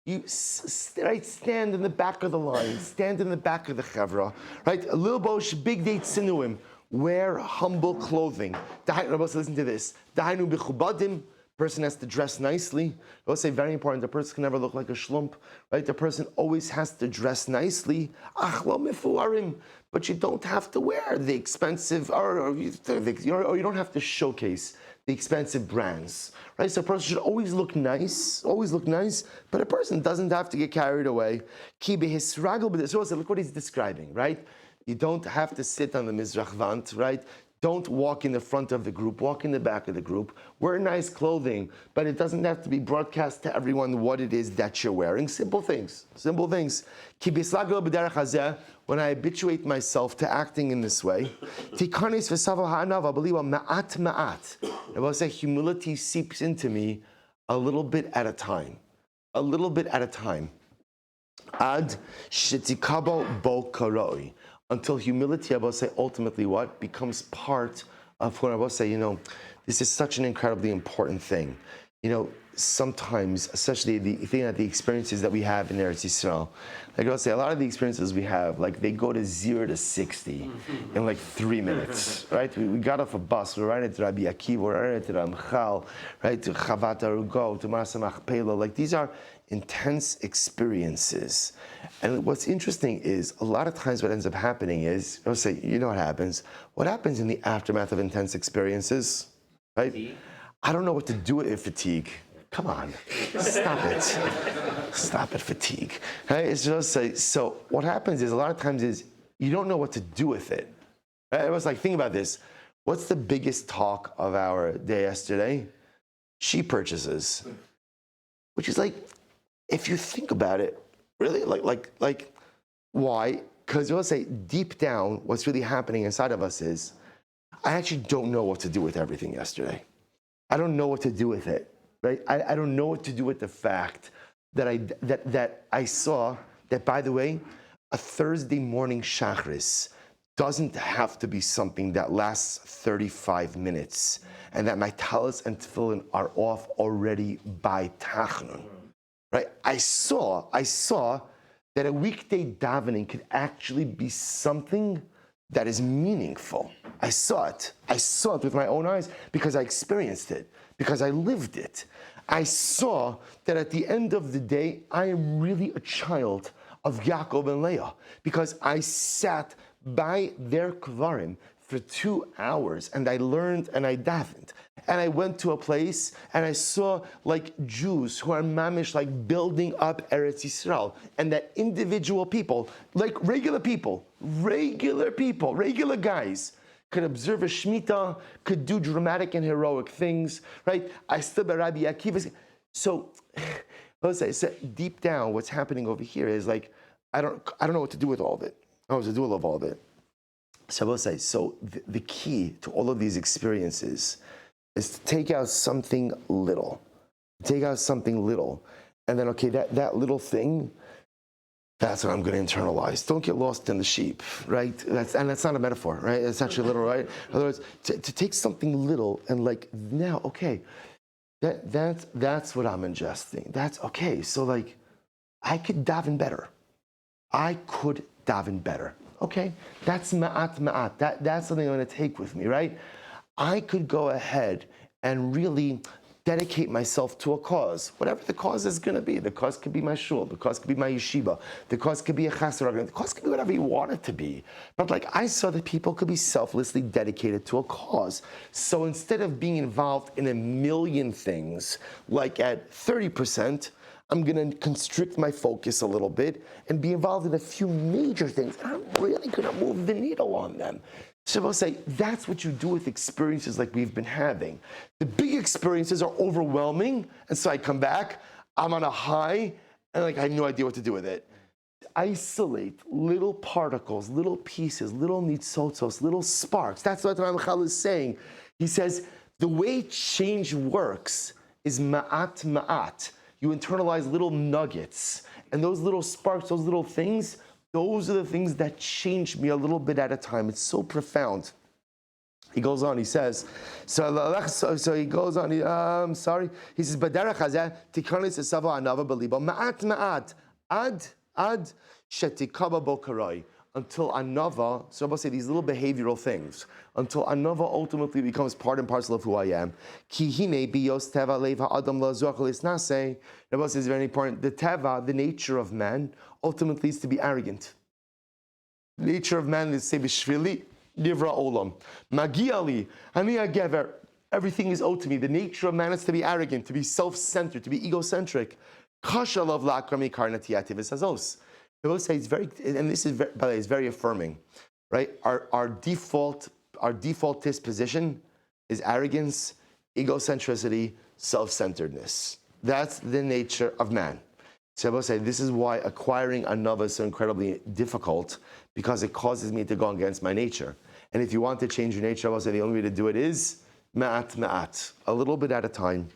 You stand in the back of the line, stand in the back of the chevra, right? A little bosh big date sinuim. Wear humble clothing. Listen to this. Dahainu b'chubadim. Person has to dress nicely. I'll say very important. The person can never look like a shlump, right? The person always has to dress nicely. Achlo mefuarim. But you don't have to wear the expensive, or you don't have to showcase the expensive brands, right? So a person should always look nice, but a person doesn't have to get carried away. Ki behisragel. So look what he's describing, right? You don't have to sit on the mizrach, right? Don't walk in the front of the group, walk in the back of the group. Wear nice clothing, but it doesn't have to be broadcast to everyone what it is that you're wearing. Simple things. When I habituate myself to acting in this way, I will say humility seeps into me a little bit at a time. A little bit at a time. Ad shetikabo bo karoi. Until humility, I will say, ultimately what? Becomes part of what I will say, this is such an incredibly important thing. Sometimes, especially the experiences that we have in Eretz Yisrael, like I'll say, a lot of the experiences we have, like they go to 0 to 60 in like 3 minutes, right? We got off a bus, we're right at Rabbi Akiva, we're right at Ramchal, right, to Chavat Arugo, to Marsa Machpelah. Like these are intense experiences. And what's interesting is a lot of times what ends up happening is, I'll say, what happens? What happens in the aftermath of intense experiences, right? I don't know what to do with fatigue. Come on, stop it. Stop it, fatigue. Right? It's just so what happens is a lot of times is you don't know what to do with it. Right? It was like, think about this. What's the biggest talk of our day yesterday? Sheep purchases. Which is like, if you think about it, really, like why? Because I will say, deep down, what's really happening inside of us is, I actually don't know what to do with everything yesterday. I don't know what to do with it, right? I don't know what to do with the fact that I saw that, by the way, a Thursday morning shachris doesn't have to be something that lasts 35 minutes, and that my talis and tefillin are off already by tachnun, right? I saw that a weekday davening could actually be something that is meaningful. I saw it with my own eyes because I experienced it, because I lived it. I saw that at the end of the day, I am really a child of Yaakov and Leah because I sat by their kvarim for 2 hours and I learned and I davened. And I went to a place and I saw like Jews who are mamish, like building up Eretz Yisrael, and that individual people, like regular guys, could observe a Shemitah, could do dramatic and heroic things, right? I stood by Rabbi Akiva. So So deep down, what's happening over here is like, I don't know what to do with all of it. I don't know what to do with all of it. So I will say, so the key to all of these experiences is to take out something little. Take out something little. And then, okay, that little thing, that's what I'm going to internalize. Don't get lost in the sheep, right? That's not a metaphor, right? It's actually literal, right? In other words, to take something little and like, now, okay, that's what I'm ingesting. That's okay. So like, I could daven better. I could daven better. Okay, that's ma'at. That's something I'm going to take with me, right? I could go ahead and really dedicate myself to a cause, whatever the cause is going to be. The cause could be my shul, the cause could be my yeshiva, the cause could be a chassid, the cause could be whatever you want it to be. But like I saw that people could be selflessly dedicated to a cause. So instead of being involved in a million things, like at 30%, I'm going to constrict my focus a little bit and be involved in a few major things. And I'm really going to move the needle on them. So I'll say, that's what you do with experiences like we've been having. The big experiences are overwhelming, and so I come back, I'm on a high, and like I have no idea what to do with it. Isolate little particles, little pieces, little nitzotzos, little sparks. That's what Ramchal is saying. He says, the way change works is ma'at. You internalize little nuggets, and those little sparks, those little things, those are the things that change me a little bit at a time. It's so profound. He goes on, he says, so he goes on, he says, Baderech hazeh tikanis esava anava belibo ma'at ad shetikaba bokarai. Until anava, so I'll say these little behavioral things, until anava ultimately becomes part and parcel of who I am. Ki hine biyos teva lev ha'adam la'zoch l'isnaseh. Rabbi says very important. The teva, the nature of man, ultimately is to be arrogant. The nature of man is to say b'shvili nivra olam. Magiali ani hagever. Everything is owed to me. The nature of man is to be arrogant, to be self-centered, to be egocentric. Kasha love la'akrami karnatiyativ esazos. I will say it's very, and this is very, by the way, it's very affirming, right? Our default disposition is arrogance, egocentricity, self-centeredness. That's the nature of man. So I will say this is why acquiring another is so incredibly difficult, because it causes me to go against my nature. And if you want to change your nature, I will say the only way to do it is ma'at, a little bit at a time.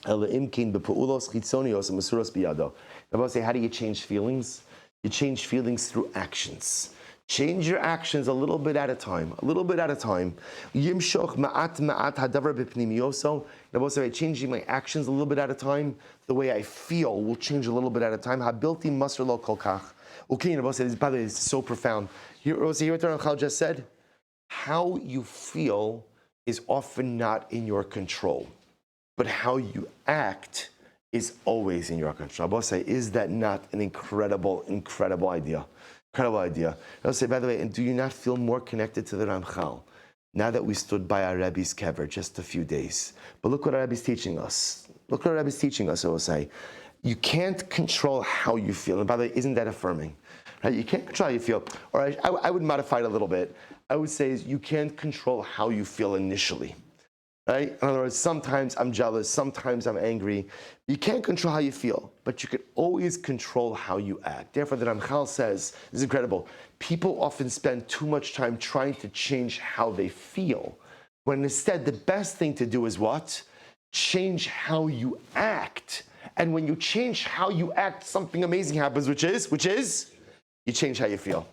I will say, how do you change feelings? You change feelings through actions. Change your actions a little bit at a time. Yimshoch ma'at hadavar b'pnimiyoso. I will say, changing my actions a little bit at a time. The way I feel will change a little bit at a time. Habilti masr lo kolkach. Okay, I will say, by the way, it's so profound. Hear what Ramchal just said? How you feel is often not in your control, but how you act is always in your control. I'll say, is that not an incredible idea? Incredible idea. I'll say, by the way, and do you not feel more connected to the Ramchal now that we stood by our Rebbe's kever just a few days? But look what our Rebbe's teaching us. I will say. You can't control how you feel. And by the way, isn't that affirming? Right? You can't control how you feel. Or I would modify it a little bit. I would say is you can't control how you feel initially. Right? In other words, sometimes I'm jealous, sometimes I'm angry. You can't control how you feel, but you can always control how you act. Therefore, the Ramchal says, this is incredible, people often spend too much time trying to change how they feel, when instead the best thing to do is what? Change how you act. And when you change how you act, something amazing happens, which is, you change how you feel.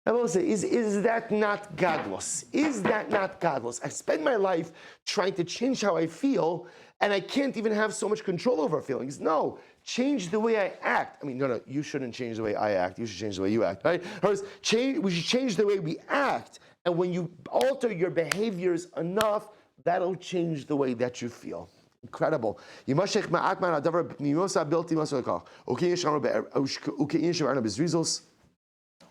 I will say, is that not godless? Is that not godless? I spend my life trying to change how I feel, and I can't even have so much control over feelings. No, change the way I act. I mean, no, you shouldn't change the way I act. You should change the way you act, right? We should change the way we act, and when you alter your behaviors enough, that'll change the way that you feel. Incredible.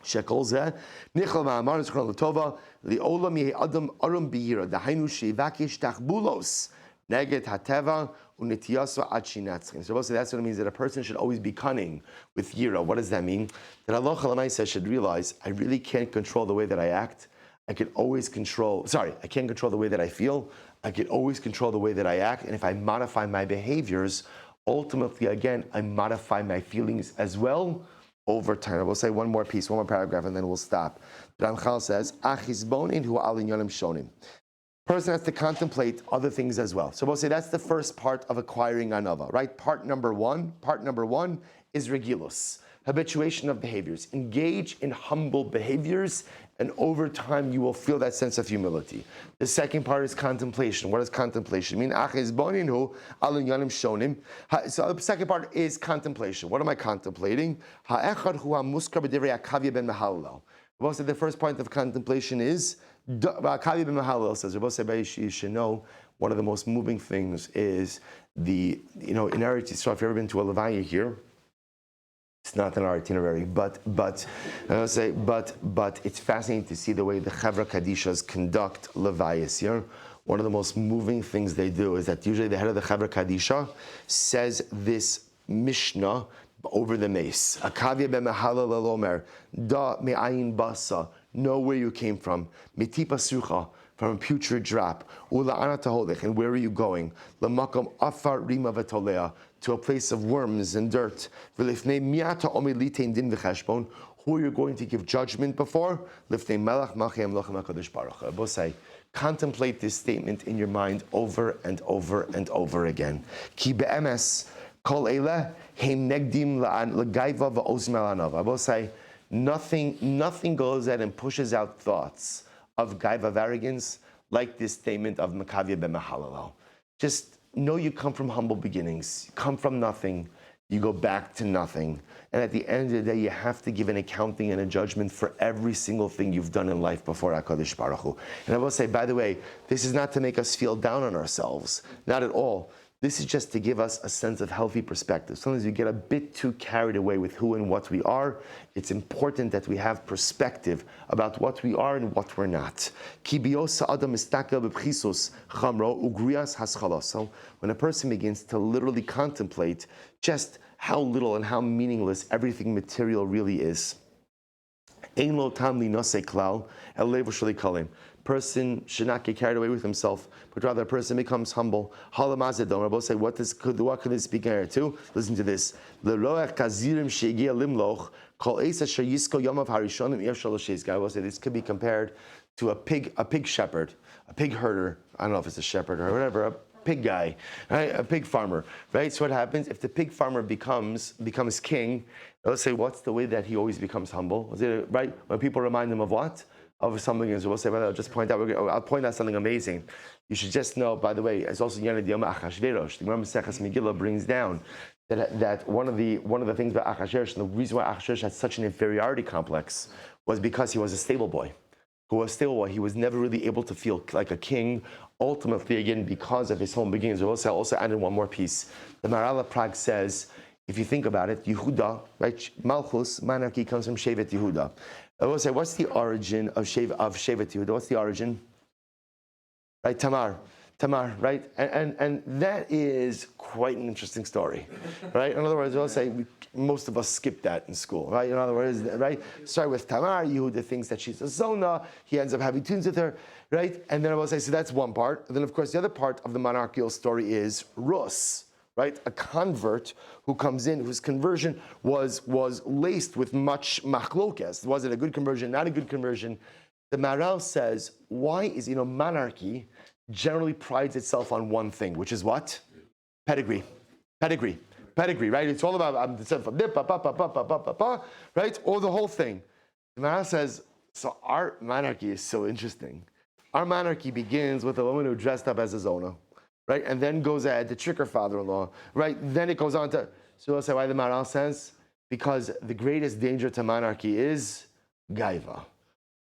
Shekol zeh nichol ma'amar zchron l'tova li'olam yehi adam arum b'yira dahainu shevakish tachbulos neged hateva unitiyasa ad shinatzchin. So that's what it means, that a person should always be cunning with yira. What does that mean? That Allah Chalamaysa should realize I really can't control the way that I act. I can't control the way that I feel. I can always control the way that I act. And if I modify my behaviors, ultimately, again, I modify my feelings as well over time. I will say one more piece, one more paragraph, and then we'll stop. The Ramchal says, "Achizbonin hu al inyanim shonim." Person has to contemplate other things as well. So we'll say that's the first part of acquiring anava, right? Part number one is regilus, habituation of behaviors. Engage in humble behaviors, and over time you will feel that sense of humility. The second part is contemplation. What does contemplation mean? So the second part is contemplation. What am I contemplating? We'll say the first point of contemplation is, Kavi ben Mahalel says, you should know one of the most moving things is in Eretz Yisrael, if you've ever been to a Levaya here, it's not in our itinerary, but it's fascinating to see the way the Chavra Kadishas conduct Levayas here. One of the most moving things they do is that usually the head of the Chavra Kadisha says this Mishnah over the mace. Akavya ben Mahalel elomer, da me'ayin basa, know where you came from. Mitipa sucha, from a putrid drop. Ula'ana taholech, and where are you going? Lamakom afar rima v'tolea, to a place of worms and dirt. V'lifnei miata omi litein din v'cheshbon, who are you going to give judgment before? Lifnei melech machem lochem HaKadosh Baruch Hu. Bosai, contemplate this statement in your mind over and over and over again. Ki be'emes, kol eile, heim negdim l'gaiva v'ozim alanav. I will say, nothing goes out and pushes out thoughts of gaiva of arrogance like this statement of Makavia ben Mahalalel. Just know you come from humble beginnings. You come from nothing. You go back to nothing. And at the end of the day, you have to give an accounting and a judgment for every single thing you've done in life before HaKadosh Baruch Hu. And I will say, by the way, this is not to make us feel down on ourselves. Not at all. This is just to give us a sense of healthy perspective. Sometimes we get a bit too carried away with who and what we are. It's important that we have perspective about what we are and what we're not. So when a person begins to literally contemplate just how little and how meaningless everything material really is, person should not get carried away with himself, but rather a person becomes humble. Halamazedon, say, what could this be compared to? Listen to this. I will say this could be compared to a pig shepherd, a pig herder. I don't know if it's a shepherd or whatever, a pig guy, right? A pig farmer, right? So what happens if the pig farmer becomes king? Let's say, what's the way that he always becomes humble? Right? When people remind him of what? Of something, as we'll say, well, I'll just point out. I'll point out something amazing. You should just know. By the way, it's also Yomi Achashverosh. The Gemara Maseches Megillah brings down that one of the things about Achashverosh, and the reason why Achashverosh had such an inferiority complex, was because he was a stable boy. He was never really able to feel like a king. Ultimately, again, because of his home beginnings. I'll also add in one more piece. The Maharal Prague says, if you think about it, Yehuda, right? Malchus, monarchy comes from Shevet Yehuda. I will say, what's the origin of Shevet Yehuda? What's the origin? Right, Tamar, right? And that is quite an interesting story, right? In other words, I'll say, most of us skip that in school, right? In other words, right? Start with Tamar, Yehuda thinks that she's a Zona, he ends up having twins with her, right? And then I will say, so that's one part. And then, of course, the other part of the monarchical story is Rus, right? A convert who comes in, whose conversion was laced with much machlokes. Was it a good conversion, not a good conversion? The Maharal says, why is, monarchy generally prides itself on one thing, which is what? Pedigree, right? It's all about, I'm descended from Nip, right? Or the whole thing. The Maharal says, so our monarchy is so interesting. Our monarchy begins with a woman who dressed up as a Zona, right? And then goes ahead to trick her father-in-law, right? Then it goes on to, so we'll say why the Maharal says, because the greatest danger to monarchy is gaiva.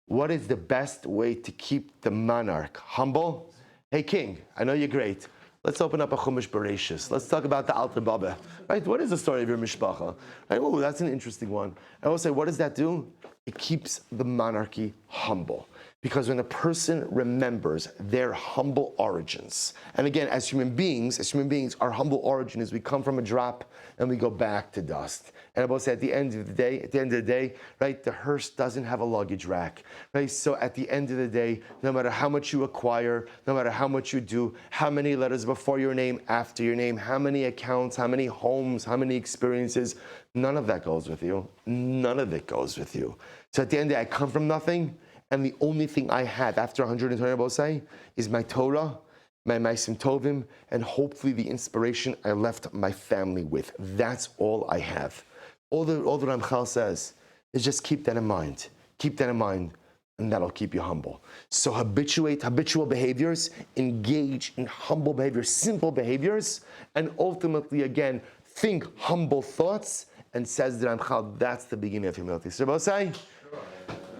What is the best way to keep the monarch humble? Hey king, I know you're great. Let's open up a Chumash Bereshis. Let's talk about the Alter Baba, right? What is the story of your mishpacha? Right? Oh, that's an interesting one. I will say, what does that do? It keeps the monarchy humble. Because when a person remembers their humble origins, and again, as human beings, our humble origin is we come from a drop and we go back to dust. And I will say at the end of the day, right, the hearse doesn't have a luggage rack, right? So at the end of the day, no matter how much you acquire, no matter how much you do, how many letters before your name, after your name, how many accounts, how many homes, how many experiences, none of that goes with you. None of it goes with you. So at the end of the day, I come from nothing. And the only thing I have after 120 Rabosai is my Torah, my Maisim Tovim, and hopefully the inspiration I left my family with. That's all I have. All the Ramchal says is just keep that in mind. Keep that in mind, and that'll keep you humble. So habitual behaviors, engage in humble behaviors, simple behaviors, and ultimately, again, think humble thoughts, and says the Ramchal, that's the beginning of humility. So Rabosai,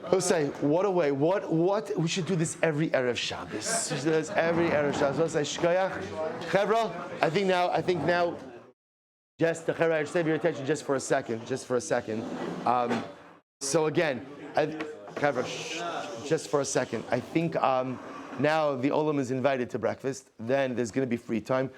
Jose, what a way! What? We should do this every Erev Shabbos. We should do this every Erev Shabbos. Jose, shkoyach, Chevra. I think now, just the Chevra. I should save your attention just for a second. So again, Chevra, just for a second. I think now the Olam is invited to breakfast. Then there's going to be free time.